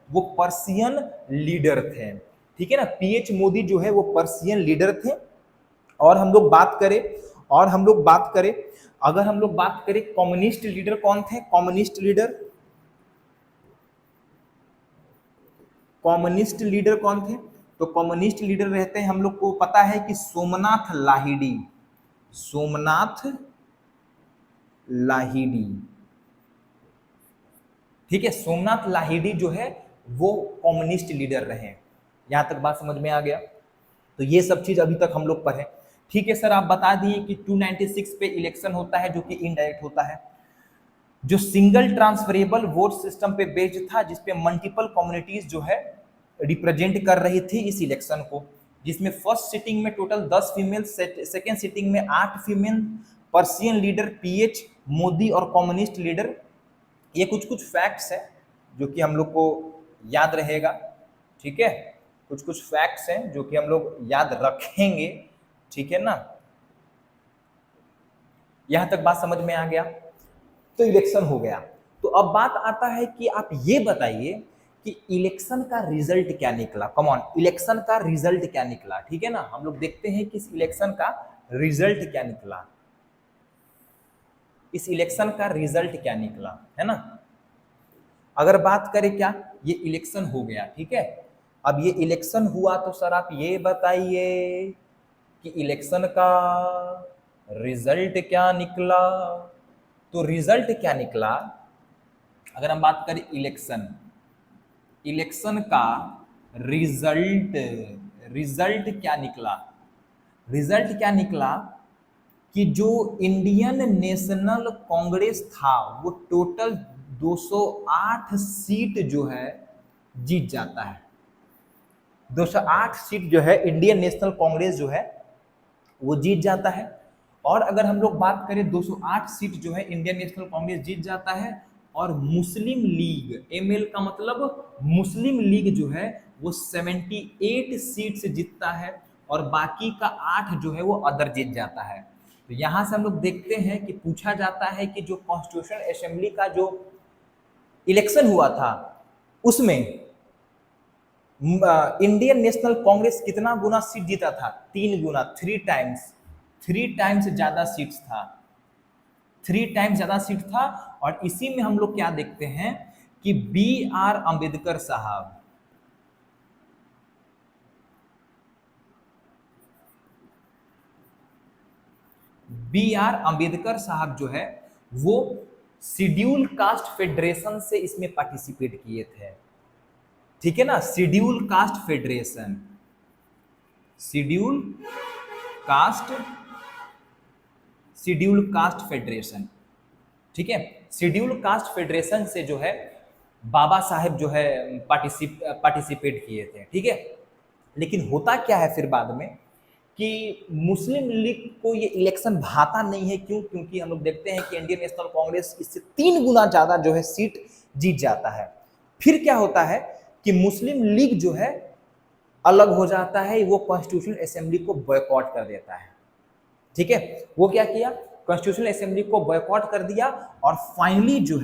वो पर्सियन लीडर थे। ठीक है ना, पीएच मोदी जो है वो पर्सियन लीडर थे। और हम लोग बात करें, और हम लोग बात करें, अगर हम लोग बात करें कम्युनिस्ट लीडर कौन थे? कम्युनिस्ट लीडर, कम्युनिस्ट लीडर कौन थे? तो कम्युनिस्ट लीडर रहते हैं, हम लोग को पता है कि सोमनाथ लाहिड़ी, सोमनाथ लाहिड़ी। ठीक है, सोमनाथ लाहिड़ी जो है वो कम्युनिस्ट लीडर रहे। यहां तक बात समझ में आ गया? तो ये सब चीज अभी तक हम लोग पढ़े। ठीक है सर, आप बता दिए कि 296 पे इलेक्शन होता है जो कि इनडायरेक्ट होता है, जो सिंगल ट्रांसफरेबल वोट सिस्टम पे बेस्ड था, जिसपे मल्टीपल कम्युनिटीज जो है रिप्रेजेंट कर रही थी इस इलेक्शन को, जिसमें फर्स्ट सिटिंग में टोटल 10 फीमेल, सेकेंड सिटिंग में 8 female, Persian leader PH Modi और कम्युनिस्ट लीडर। ये कुछ कुछ फैक्ट्स है जो कि हम लोग को याद रहेगा। ठीक है, कुछ कुछ फैक्ट्स हैं जो कि हम लोग याद रखेंगे। ठीक है ना, यहां तक बात समझ में आ गया? तो इलेक्शन हो गया। तो अब बात आता है कि आप ये बताइए कि इलेक्शन का रिजल्ट क्या निकला। कम ऑन, इलेक्शन का रिजल्ट क्या निकला? ठीक है ना, हम लोग देखते हैं कि इस इलेक्शन का रिजल्ट क्या निकला, इस इलेक्शन का रिजल्ट क्या निकला, है ना। अगर बात करें क्या, ये इलेक्शन हो गया। ठीक है, अब ये इलेक्शन हुआ तो सर आप ये बताइए कि इलेक्शन का रिजल्ट क्या निकला। तो रिजल्ट क्या निकला, अगर हम बात करें इलेक्शन, इलेक्शन का रिजल्ट, रिजल्ट क्या निकला, रिजल्ट क्या निकला कि जो इंडियन नेशनल कांग्रेस था वो टोटल 208 सीट जो है जीत जाता है। 208 सीट जो है इंडियन नेशनल कांग्रेस जो है वो जीत जाता है। और अगर हम लोग बात करें 208 सीट जो है इंडियन नेशनल कांग्रेस जीत जाता है, और मुस्लिम लीग, एमएल का मतलब मुस्लिम लीग जो है वो 78 सीट से जीतता है, और बाकी का 8 जो है वो अदर जीत जाता है। तो यहां से हम लोग देखते हैं कि पूछा जाता है कि जो कॉन्स्टिट्यूशनल असेंबली का जो इलेक्शन हुआ था उसमें इंडियन नेशनल कांग्रेस कितना गुना सीट जीता था? 3 गुना, 3 टाइम्स, 3 टाइम्स ज्यादा सीट्स था, 3 टाइम्स ज्यादा सीट था। और इसी में हम लोग क्या देखते हैं कि बी आर अंबेडकर साहब, बी आर अंबेडकर साहब जो है वो शेड्यूल कास्ट फेडरेशन से इसमें पार्टिसिपेट किए थे। ठीक है ना, schedule caste federation, schedule caste, schedule caste federation. ठीक है, शेड्यूल कास्ट फेडरेशन से जो है बाबा साहेब जो है पार्टिसिपेट किए थे। ठीक है, लेकिन होता क्या है फिर बाद में कि मुस्लिम लीग को ये इलेक्शन भाता नहीं है। क्यों? क्योंकि हम लोग देखते हैं कि इंडियन नेशनल कांग्रेस इससे 3 गुना ज्यादा जो है सीट जीत जाता है। फिर क्या होता है कि मुस्लिम लीग जो है अलग हो जाता है, वो कॉन्स्टिट्यूशनल असेंबली को बॉयकॉट कर देता है। ठीक है, वो क्या किया, कॉन्स्टिट्यूशनल असेंबली को बॉयकॉट कर दिया। और फाइनली जो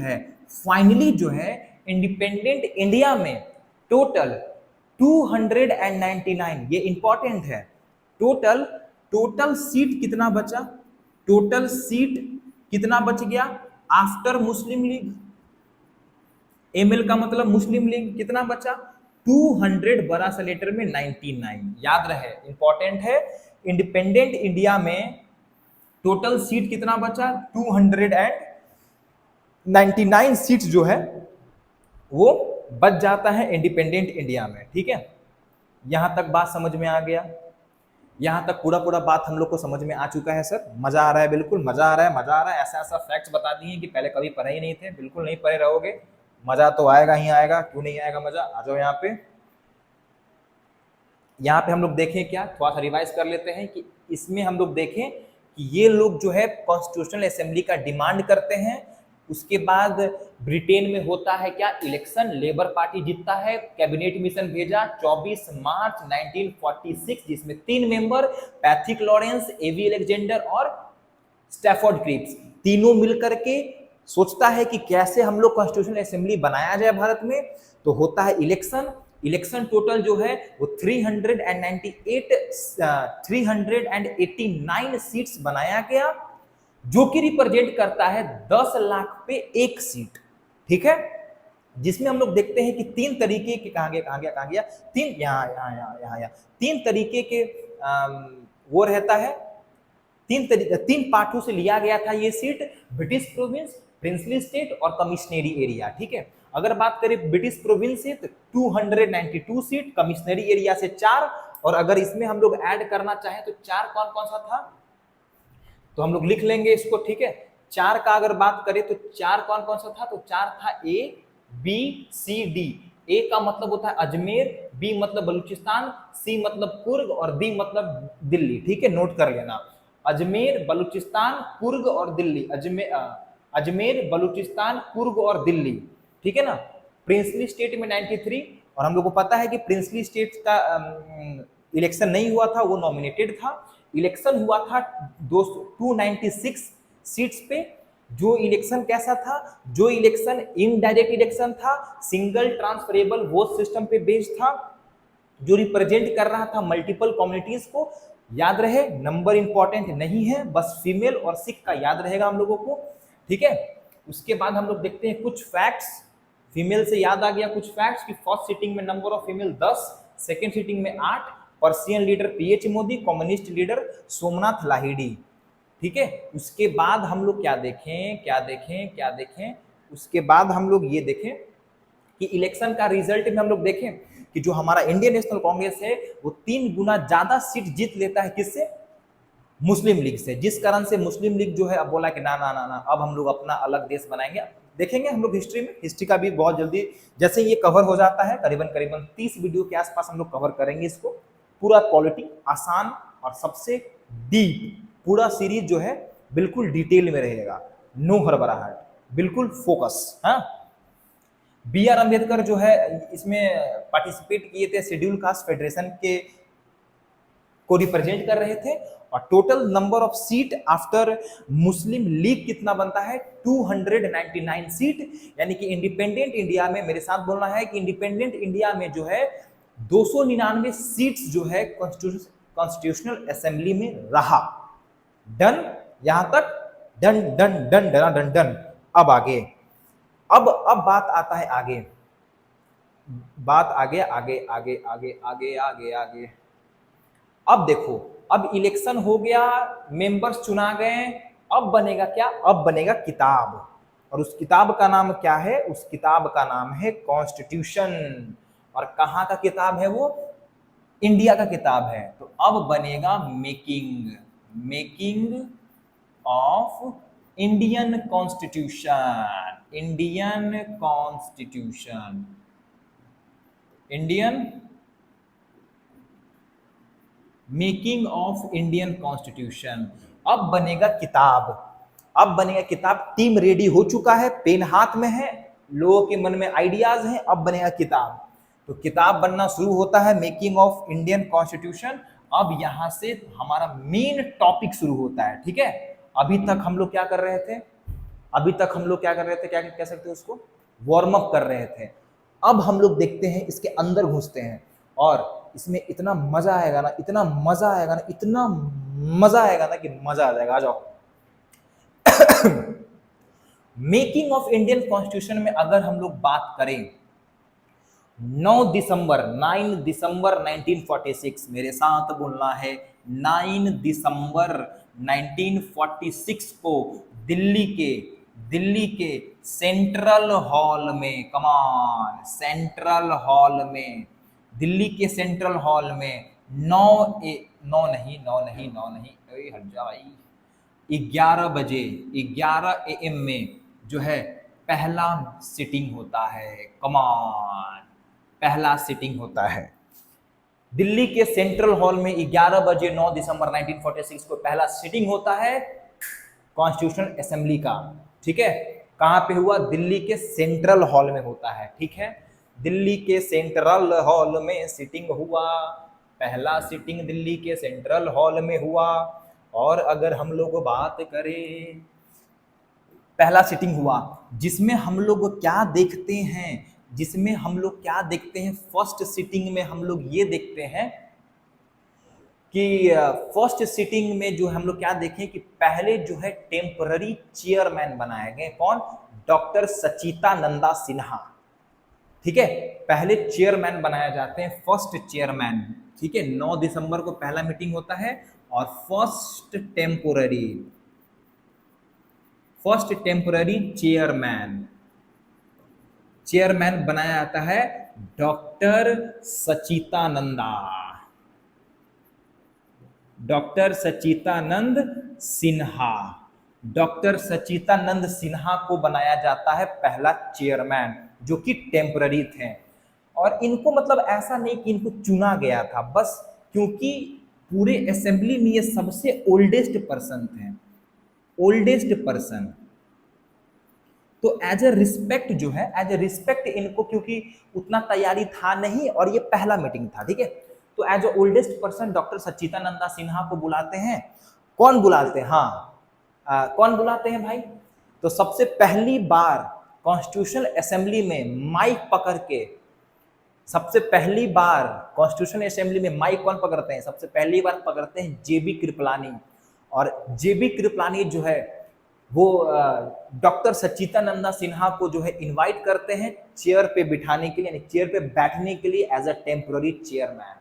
है इंडिपेंडेंट इंडिया में टोटल 299, ये इंपॉर्टेंट है, टोटल सीट कितना बचा, टोटल सीट कितना बच गया आफ्टर मुस्लिम लीग, एमएल का मतलब मुस्लिम लीग, कितना बचा 200, बड़ा सा लेटर में 99, याद रहे इंपॉर्टेंट है। इंडिपेंडेंट इंडिया में टोटल सीट कितना बचा 299 सीट जो है वो बच जाता है इंडिपेंडेंट इंडिया में। ठीक है, यहां तक बात समझ में आ गया? यहाँ तक पूरा पूरा बात हम लोग को समझ में आ चुका है सर? मजा आ रहा है? बिल्कुल मजा आ रहा है, मजा आ रहा है। ऐसा ऐसा फैक्ट्स बता दिए कि पहले कभी पढ़े ही नहीं थे, बिल्कुल नहीं पढ़े रहोगे, मजा तो आएगा ही आएगा, क्यों नहीं आएगा मजा। आ जाओ यहाँ पे। यहाँ पे हम लोग देखें, क्या थोड़ा सा रिवाइज कर लेते हैं कि इसमें हम लोग देखें कि ये लोग जो है कॉन्स्टिट्यूशनल असेंबली का डिमांड करते हैं। उसके बाद ब्रिटेन में होता है क्या, इलेक्शन, लेबर पार्टी जीतता है, कैबिनेट मिशन भेजा 24 मार्च 1946, जिसमें 3 मेंबर पैथिक लॉरेंस, एवी अलेक्जेंडर और स्टैफोर्ड क्रिप्स, तीनों मिलकर के सोचता है कि कैसे हम लोग कॉन्स्टिट्यूशनल असेंबली बनाया जाए भारत में। तो होता है इलेक्शन। इलेक्शन टोटल जो है वो 389 सीट्स बनाया गया, जो कि रिप्रेजेंट करता है 10 लाख पे 1 सीट। ठीक है, जिसमें हम लोग देखते हैं कि 3 तरीके के, कहां गया, 3 यहाँ 3 तरीके के वो रहता है, 3 पार्टों से लिया गया था ये seat, British province, princely state और कमिश्नरी एरिया। ठीक है, अगर बात करें ब्रिटिश प्रोविंस से तो 292 सीट, कमिश्नरी एरिया से 4, और अगर इसमें हम लोग ऐड करना चाहें तो 4 कौन कौन सा था, तो हम लोग लिख लेंगे इसको। ठीक है, 4 का अगर बात करें तो 4 कौन कौन सा था, तो 4 था ए बी सी डी। ए का मतलब होता है अजमेर, बी मतलब बलूचिस्तान, सी मतलब कुर्ग और डी मतलब दिल्ली। ठीक है, नोट कर लेना, अजमेर, बलूचिस्तान, कुर्ग और दिल्ली। अजमेर, बलूचिस्तान, कुर्ग और दिल्ली। ठीक है ना। प्रिंसली स्टेट में 93, और हम लोग को पता है कि प्रिंसली स्टेट का इलेक्शन नहीं हुआ था, वो नॉमिनेटेड था। इलेक्शन हुआ था 296 सीट्स पे। जो इलेक्शन कैसा था, जो इलेक्शन इनडायरेक्ट इलेक्शन था, सिंगल ट्रांसफरेबल वोट सिस्टम पे बेस्ड था, जो रिप्रेजेंट कर रहा था मल्टीपल कम्युनिटीज को। याद रहे, नंबर इंपॉर्टेंट नहीं है, बस फीमेल और सिख का याद रहेगा हम लोगों को। ठीक है, उसके बाद हम लोग देखते हैं कुछ फैक्ट्स। फीमेल से याद आ गया कुछ फैक्ट्स कि फर्स्ट सीटिंग में number of female 10, second sitting में 8, Persian leader PH Modi, communist leader Somnath Lahiri. ठीक है, उसके बाद हम लोग क्या देखें, उसके बाद हम लोग ये देखें कि इलेक्शन का रिजल्ट में हम लोग देखें कि जो हमारा इंडियन नेशनल कांग्रेस है वो 3 गुना ज्यादा सीट जीत लेता है, किससे, मुस्लिम लीग से। जिस कारण से मुस्लिम लीग जो है अब बोला कि ना ना ना ना, अब हम लोग अपना अलग देश बनाएंगे। देखेंगे हम लोग हिस्ट्री में, हिस्ट्री का भी बहुत जल्दी जैसे ये कवर हो जाता है, करीबन 30 वीडियो के आसपास हम लोग कवर करेंगे इसको। पूरा क्वालिटी आसान और सबसे डीप पूरा सीरीज जो है बिल्कुल डिटेल में रहेगा, नो हड़बड़ाहट, बिल्कुल फोकस। हाँ, बी आर अम्बेडकर जो है इसमें पार्टिसिपेट किए थे, शेड्यूल कास्ट फेडरेशन के को रिप्रेजेंट कर रहे थे। और total number of seat after Muslim league कितना बनता है, 299 सीट। यानी कि इंडिपेंडेंट इंडिया में, मेरे साथ बोलना है कि इंडिपेंडेंट इंडिया में जो है 299 सीट्स जो है कॉन्स्टिट्यूशनल असेंबली में रहा। डन, यहां तक done done done done done done. अब आगे, अब बात आता है आगे, बात आगे आगे आगे आगे आगे आगे आगे। अब देखो, अब इलेक्शन हो गया, मेंबर्स चुना गए, अब बनेगा क्या, अब बनेगा किताब। और उस किताब का नाम क्या है, उस किताब का नाम है कॉन्स्टिट्यूशन। और कहां का किताब है वो, इंडिया का किताब है। तो अब बनेगा making of Indian constitution, making of Indian constitution. अब बनेगा किताब, टीम रेडी हो चुका है, पेन हाथ में है, लोगों के मन में आइडियाज हैं, अब बनेगा किताब। तो किताब बनना शुरू होता है, मेकिंग ऑफ इंडियन कॉन्स्टिट्यूशन। अब यहां से हमारा मेन टॉपिक शुरू होता है। ठीक है, अभी तक हम लोग क्या कर रहे थे, क्या कह सकते हैं उसको, वार्म अप कर रहे थे। अब हम लोग देखते हैं, इसके अंदर घुसते हैं, और इसमें इतना मजा आएगा ना कि मजा आ जाएगा। आ जाओ। मेकिंग ऑफ इंडियन कॉन्स्टिट्यूशन में अगर हम लोग बात करें, 9 दिसंबर 1946, मेरे साथ बोलना है, 9 दिसंबर 1946 को दिल्ली के सेंट्रल हॉल में, दिल्ली के सेंट्रल हॉल में नौ नहीं, अरे हट जा भाई, 11 बजे 11 AM में जो है पहला सिटिंग होता है। कमान, पहला सिटिंग होता है दिल्ली के सेंट्रल हॉल में 11 बजे 9 दिसंबर 1946 को पहला सिटिंग होता है कॉन्स्टिट्यूशनल असेंबली का। ठीक है, कहां पे हुआ? दिल्ली के सेंट्रल हॉल में होता है। ठीक है, दिल्ली के सेंट्रल हॉल में सिटिंग हुआ, पहला सिटिंग दिल्ली के सेंट्रल हॉल में हुआ। और अगर हम लोग बात करें, पहला सिटिंग हुआ जिसमें हम लोग क्या देखते हैं, जिसमें हम लोग क्या देखते हैं, फर्स्ट सिटिंग में हम लोग ये देखते हैं कि फर्स्ट सिटिंग में जो हम लोग क्या देखें कि पहले जो है टेम्पररी चेयरमैन बनाए गए। कौन? डॉक्टर सचितानंदा सिन्हा। ठीक है, पहले चेयरमैन बनाए जाते हैं, फर्स्ट चेयरमैन। ठीक है, 9 दिसंबर को पहला मीटिंग होता है और फर्स्ट टेम्पररी चेयरमैन बनाया जाता है डॉक्टर सचितानंद सिन्हा। डॉक्टर सचितानंद सिन्हा को बनाया जाता है पहला चेयरमैन, जो कि टेम्पररी थे। और इनको मतलब ऐसा नहीं कि इनको चुना गया था बस, क्योंकि पूरे असेंबली में ये सबसे ओल्डेस्ट पर्सन थे, ओल्डेस्ट पर्सन। तो एज ए रिस्पेक्ट जो है, एज ए रिस्पेक्ट इनको, क्योंकि उतना तैयारी था नहीं और ये पहला मीटिंग था। ठीक है, तो as a oldest person doctor Sachchidananda Sinha को बुलाते हैं। कौन बुलाते हैं? हाँ, कौन बुलाते हैं भाई? तो सबसे पहली बार कॉन्स्टिट्यूशनल असेंबली में माइक पकड़ के, सबसे पहली बार कॉन्स्टिट्यूशनल असेंबली में माइक कौन पकड़ते हैं? सबसे पहली बार पकड़ते हैं जेबी कृपलानी। और जेबी कृपलानी जो है वो डॉक्टर सच्चिदानंद सिन्हा को जो है इनवाइट करते हैं चेयर पे बिठाने के लिए, यानी चेयर पे बैठने के लिए एज अ टेम्पररी चेयरमैन।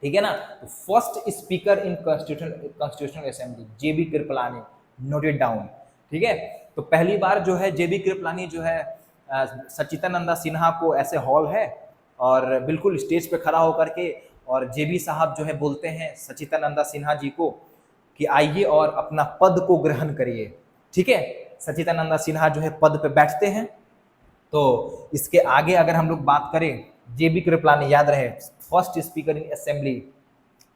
ठीक है ना, तो first speaker in constitutional assembly JB Kripalani, noted down. ठीक है, तो पहली बार जो है जेबी कृपलानी जो है सच्चिदानंद सिन्हा को, ऐसे हॉल है और बिल्कुल स्टेज पे खड़ा होकर के, और जेबी साहब जो है बोलते हैं सच्चिदानंद सिन्हा जी को कि आइए और अपना पद को ग्रहण करिए। ठीक है, सच्चिदानंद सिन्हा जो है पद पे बैठते हैं। तो इसके आगे अगर हम लोग बात करें, जेबी कृपलानी, याद रहे फर्स्ट स्पीकर इन असेंबली।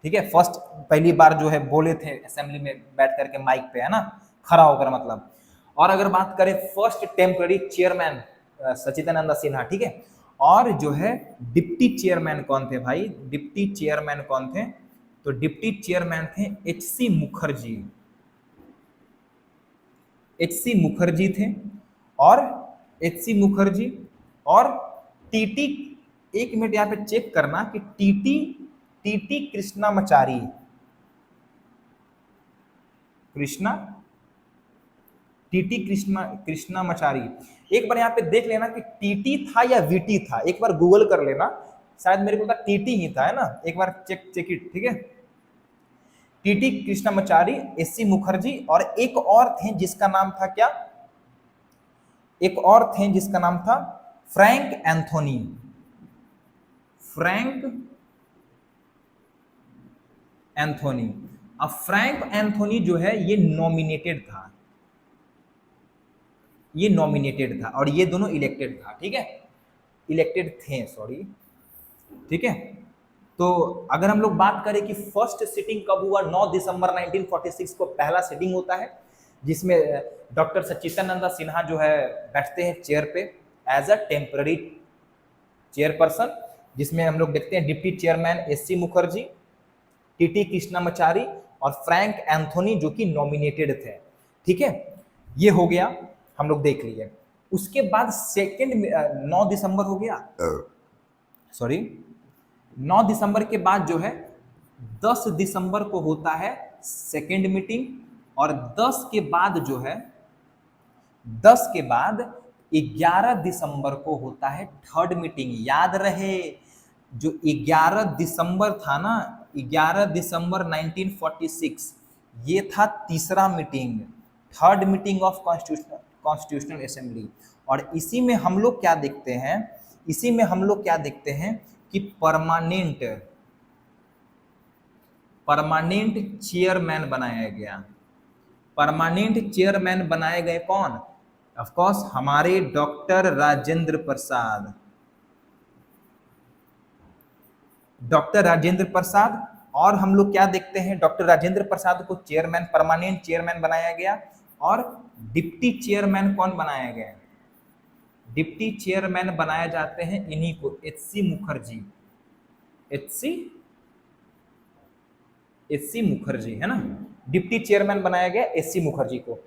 ठीक है, फर्स्ट पहली बार जो है बोले थे असेंबली में बैठ करके माइक पे, है ना, खड़ा होकर मतलब। और अगर बात करें फर्स्ट टेम्पररी चेयरमैन सच्चिदानंद सिन्हा। ठीक है, और जो है डिप्टी चेयरमैन कौन थे भाई? डिप्टी चेयरमैन कौन थे? तो डिप्टी चेयरमैन थे एच.सी. मुखर्जी। एच.सी. मुखर्जी थे, और एच.सी. मुखर्जी और टीटी, एक मिनट यहाँ पे चेक करना कि टीटी कृष्णामाचारी, टीटी कृष्णामाचारी। एक बार यहाँ पे देख लेना कि टीटी था या वीटी था, एक बार गूगल कर लेना, शायद मेरे को लगता टीटी ही था, है ना, एक बार चेक इट। ठीक है, टीटी कृष्णामाचारी, एच.सी. मुखर्जी, और एक और थे जिसका नाम था क्या? एक और थे जिसका नाम था फ्रैंक एंथोनी। अब फ्रैंक एंथोनी जो है ये नॉमिनेटेड था और ये दोनों इलेक्टेड था। ठीक है, इलेक्टेड थे, सॉरी। ठीक है, तो अगर हम लोग बात करें कि फर्स्ट सिटिंग कब हुआ, 9 दिसंबर 1946 को पहला सिटिंग होता है, जिसमें डॉक्टर सच्चिदानंद सिन्हा जो है बैठते हैं चेयर पे एज अ टेम्पररी चेयरपर्सन, जिसमें हम लोग देखते हैं deputy chairman H C. Mukherjee, T T Krishnamachari और फ्रैंक एंथोनी जो कि नॉमिनेटेड थे। ठीक है, ये हो गया, हम लोग देख लिए। उसके बाद सेकेंड 9 दिसंबर हो गया, सॉरी 9 दिसंबर के बाद जो है 10 दिसंबर को होता है सेकेंड मीटिंग, और 10 के बाद जो है 10 के बाद 11 दिसंबर को होता है थर्ड मीटिंग। याद रहे, जो 11 दिसंबर था ना, 11 दिसंबर 1946, ये था तीसरा meeting, third meeting of constitutional assembly. और इसी में हम लोग क्या देखते हैं, कि परमानेंट परमानेंट चेयरमैन बनाया गया। परमानेंट चेयरमैन बनाए गए कौन? ऑफ कोर्स हमारे डॉक्टर राजेंद्र प्रसाद। डॉक्टर राजेंद्र प्रसाद। और हम लोग क्या देखते हैं, डॉक्टर राजेंद्र प्रसाद को चेयरमैन, परमानेंट चेयरमैन बनाया गया। और डिप्टी चेयरमैन कौन बनाया गया? डिप्टी चेयरमैन बनाए जाते हैं इन्हीं को, एच.सी. मुखर्जी। एच.सी. मुखर्जी है ना, डिप्टी चेयरमैन बनाया गया एच.सी. मुखर्जी को।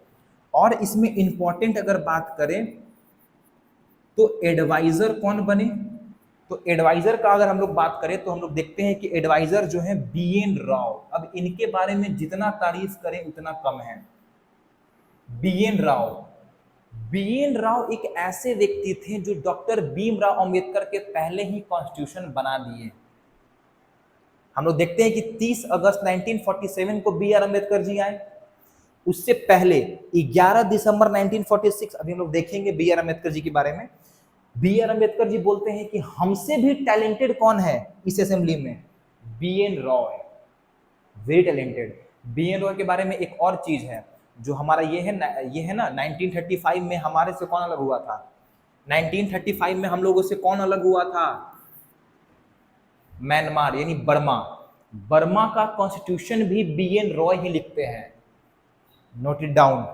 और इसमें इंपॉर्टेंट अगर बात करें तो एडवाइजर कौन बने? तो एडवाइजर का अगर हम लोग बात करें तो हम लोग देखते हैं कि एडवाइजर जो है बी.एन. राव। अब इनके बारे में जितना तारीफ करें उतना कम है। बी.एन. राव। बी.एन. राव एक ऐसे व्यक्ति थे जो डॉक्टर भीमराव अंबेडकर के पहले ही कॉन्स्टिट्यूशन बना दिए। हम लोग देखते हैं कि 30 अगस्त 1947 को बी.आर. अंबेडकर जी आए। उससे पहले 11 दिसंबर 1946, अभी हम लोग देखेंगे बी.आर. अंबेडकर जी के बारे में। बी.आर. अंबेडकर जी बोलते हैं कि हमसे भी टैलेंटेड कौन है इस असेंबली में? बी.एन. राव है, वेरी टैलेंटेड। बी.एन. राव के बारे में एक और चीज है जो हमारा ये है ना 1935 में हमारे से कौन अलग हुआ था? 1935 में हम लोगों से कौन अलग हुआ था? म्यांमार यानी बर्मा। बर्मा का कॉन्स्टिट्यूशन भी बी.एन. रॉय ही लिखते हैं, नोट इट डाउन।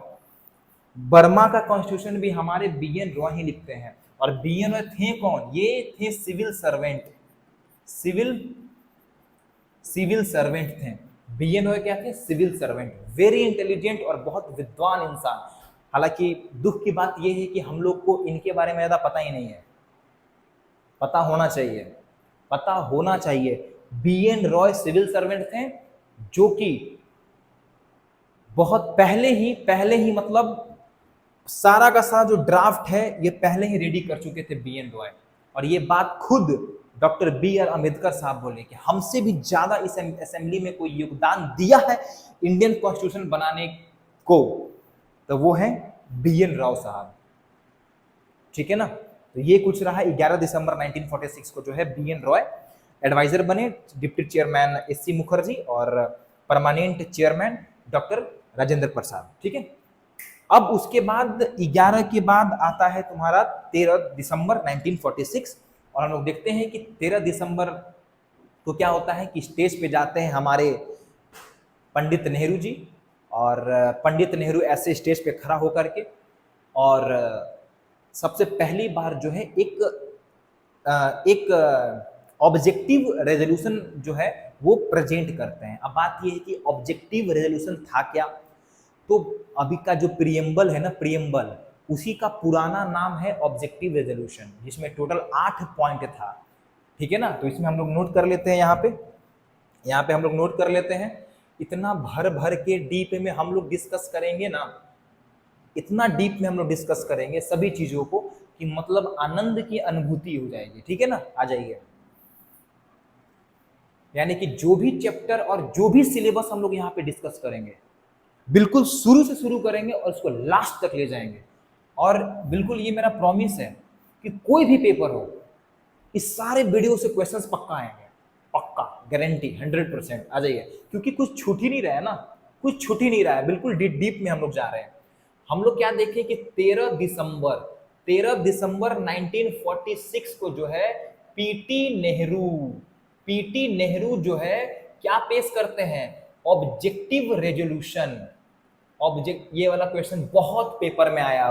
बर्मा का कॉन्स्टिट्यूशन भी हमारे बी.एन. रॉय ही लिखते हैं। और बी.एन. रॉय थे कौन? ये थे सिविल सर्वेंट। सिविल सर्वेंट थे। बी.एन. रॉय क्या थे? Civil servant. वेरी इंटेलिजेंट और बहुत विद्वान इंसान। हालांकि दुख की बात यह है कि हम लोग को इनके बारे में ज्यादा पता ही नहीं है। पता होना चाहिए, पता होना चाहिए। बी.एन. रॉय सिविल सर्वेंट थे जो कि बहुत पहले ही मतलब सारा का सारा जो ड्राफ्ट है ये पहले ही रेडी कर चुके थे बी.एन. रॉय। और ये बात खुद डॉक्टर बी.आर. अंबेडकर साहब बोले कि हमसे भी ज्यादा इस असेंबली में कोई योगदान दिया है इंडियन कॉन्स्टिट्यूशन बनाने को, तो वो है बी.एन. राव साहब। ठीक है ना। तो ये कुछ रहा 11 दिसंबर 1946 को जो है बी.एन. रॉय एडवाइजर बने, डिप्टी चेयरमैन एच.सी. मुखर्जी और permanent chairman doctor Rajendra Prasad. ठीक है। अब उसके बाद 11 के बाद आता है तुम्हारा 13 दिसंबर 1946। और हम लोग देखते हैं कि 13 दिसंबर को क्या होता है कि स्टेज पे जाते हैं हमारे पंडित नेहरू जी। और पंडित नेहरू ऐसे स्टेज पे खड़ा होकर के और सबसे पहली बार जो है एक ऑब्जेक्टिव रेजोल्यूशन जो है वो प्रेजेंट करते हैं। अब बात ये है कि ऑब्जेक्टिव रेजोल्यूशन था क्या? तो अभी का जो प्रियम्बल है ना, प्रियम्बल, उसी का पुराना नाम है ऑब्जेक्टिव रेजोल्यूशन, जिसमें टोटल 8 पॉइंट था। ठीक है ना। तो इसमें हम लोग नोट कर लेते हैं, यहाँ पे हम लोग नोट कर लेते हैं। इतना भर भर के डीप में हम लोग डिस्कस करेंगे ना, इतना डीप में हम लोग डिस्कस करेंगे सभी चीजों को कि मतलब आनंद की अनुभूति हो जाएगी। ठीक है ना। आ जाइए। यानी कि जो भी चैप्टर और जो भी सिलेबस हम लोग यहाँ पे डिस्कस करेंगे बिल्कुल शुरू से शुरू करेंगे और उसको लास्ट तक ले जाएंगे। और बिल्कुल ये मेरा प्रॉमिस है कि कोई भी पेपर हो, इस सारे वीडियो से क्वेश्चंस पक्का आएंगे, पक्का, गारंटी 100%। आ जाइए, क्योंकि कुछ छूट ही नहीं रहा है ना, कुछ छूट ही नहीं रहा है, बिल्कुल डीप में हम लोग जा रहे हैं। हम लोग क्या देखें कि 13 दिसंबर 1946 को जो है पीटी नेहरू जो है क्या पेश करते हैं? Objective resolution. ये वाला क्वेश्चन बहुत पेपर में आया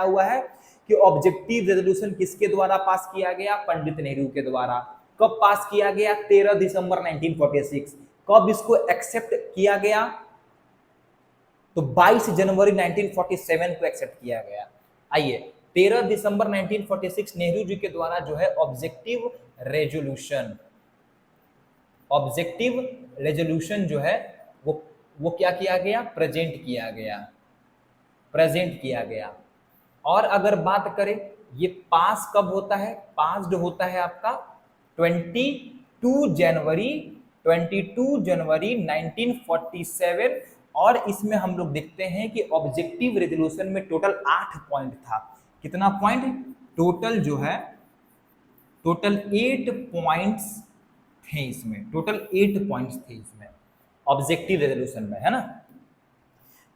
हुआ है कि ऑब्जेक्टिव रेजोल्यूशन किसके द्वारा पास किया गया? पंडित नेहरू के द्वारा। कब पास किया गया? 13 दिसंबर 1946। कब इसको एक्सेप्ट किया गया? तो 22 जनवरी 1947 को एक्सेप्ट किया गया। आइए, 13 दिसंबर 1946 नेहरू जी के द्वारा जो है ऑब्जेक्टिव रेजोल्यूशन जो है वो क्या किया गया? प्रेजेंट किया गया। और अगर बात करें ये पास कब होता है? पास जो होता है आपका 22 जनवरी 1947। और इसमें हम लोग देखते हैं कि ऑब्जेक्टिव रेजोल्यूशन में टोटल 8 पॉइंट था। कितना पॉइंट? टोटल 8 पॉइंट्स थे इसमें, टोटल 8 पॉइंट्स थे इसमें ऑब्जेक्टिव रेजोल्यूशन में, है ना।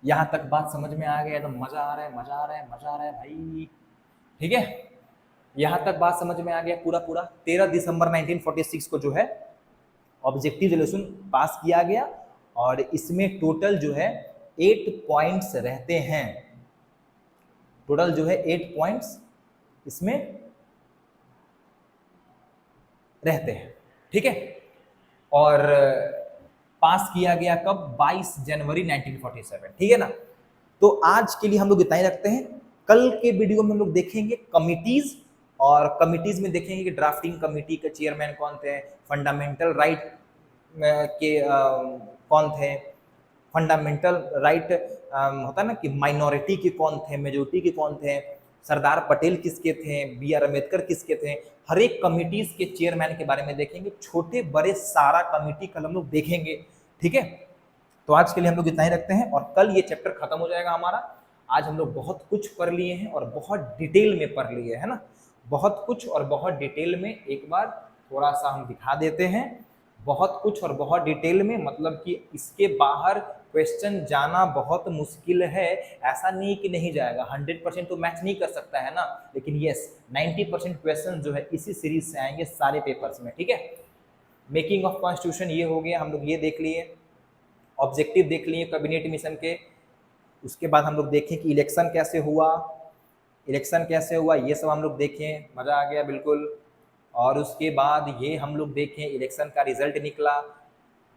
यहां तक बात समझ में आ गया, एकदम मजा आ रहा है, मजा आ रहा है, मजा आ रहा है भाई, ठीक है। यहां तक बात समझ में आ गया पूरा पूरा। 13 दिसंबर 1946 को जो है ऑब्जेक्टिव रेजोल्यूशन पास किया गया और इसमें टोटल जो है 8 पॉइंट्स रहते हैं, टोटल जो है 8 पॉइंट्स इसमें रहते हैं, ठीक है। और पास किया गया कब? 22 जनवरी 1947, ठीक है ना। तो आज के लिए हम लोग इतना ही रखते हैं। कल के वीडियो में हम लोग देखेंगे कमिटीज, और कमिटीज में देखेंगे कि ड्राफ्टिंग कमिटी के चेयरमैन कौन थे, फंडामेंटल राइट के कौन थे, फंडामेंटल राइट होता है ना कि माइनॉरिटी के कौन थे, मेजोरिटी के कौन थे, सरदार पटेल किसके थे, बी आर अम्बेडकर किसके थे, हर एक कमिटीज के चेयरमैन के बारे में देखेंगे, छोटे बड़े सारा कमिटी कल हम लोग देखेंगे, ठीक है। तो आज के लिए हम लोग इतना ही रखते हैं और कल ये चैप्टर खत्म हो जाएगा हमारा। आज हम लोग बहुत कुछ पढ़ लिए हैं और बहुत डिटेल में पढ़ लिए है ना, बहुत कुछ और बहुत डिटेल में। एक बार थोड़ा सा हम दिखा देते हैं, बहुत कुछ और बहुत डिटेल में, मतलब कि इसके बाहर क्वेश्चन जाना बहुत मुश्किल है। ऐसा नहीं कि नहीं जाएगा, 100% तो मैच नहीं कर सकता है ना, लेकिन यस 90% क्वेश्चन जो है इसी सीरीज से आएंगे सारे पेपर्स में, ठीक है। मेकिंग ऑफ कॉन्स्टिट्यूशन ये हो गया, हम लोग ये देख लिए, ऑब्जेक्टिव देख लिए कैबिनेट मिशन के। उसके बाद हम लोग देखें कि इलेक्शन कैसे हुआ, इलेक्शन कैसे हुआ, ये सब हम लोग देखें, मज़ा आ गया बिल्कुल। और उसके बाद ये हम लोग देखें इलेक्शन का रिजल्ट निकला,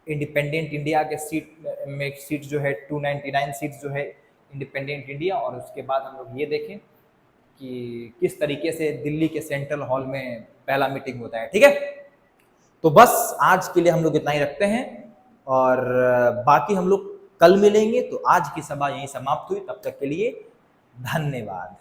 इंडिपेंडेंट इंडिया के सीट जो है 299 सीट्स जो है इंडिपेंडेंट इंडिया। और उसके बाद हम लोग ये देखें कि किस तरीके से दिल्ली के सेंट्रल हॉल में पहला मीटिंग होता है, ठीक है। तो बस आज के लिए हम लोग इतना ही रखते हैं और बाकी हम लोग कल मिलेंगे। तो आज की सभा यहीं समाप्त हुई, तब तक के लिए धन्यवाद।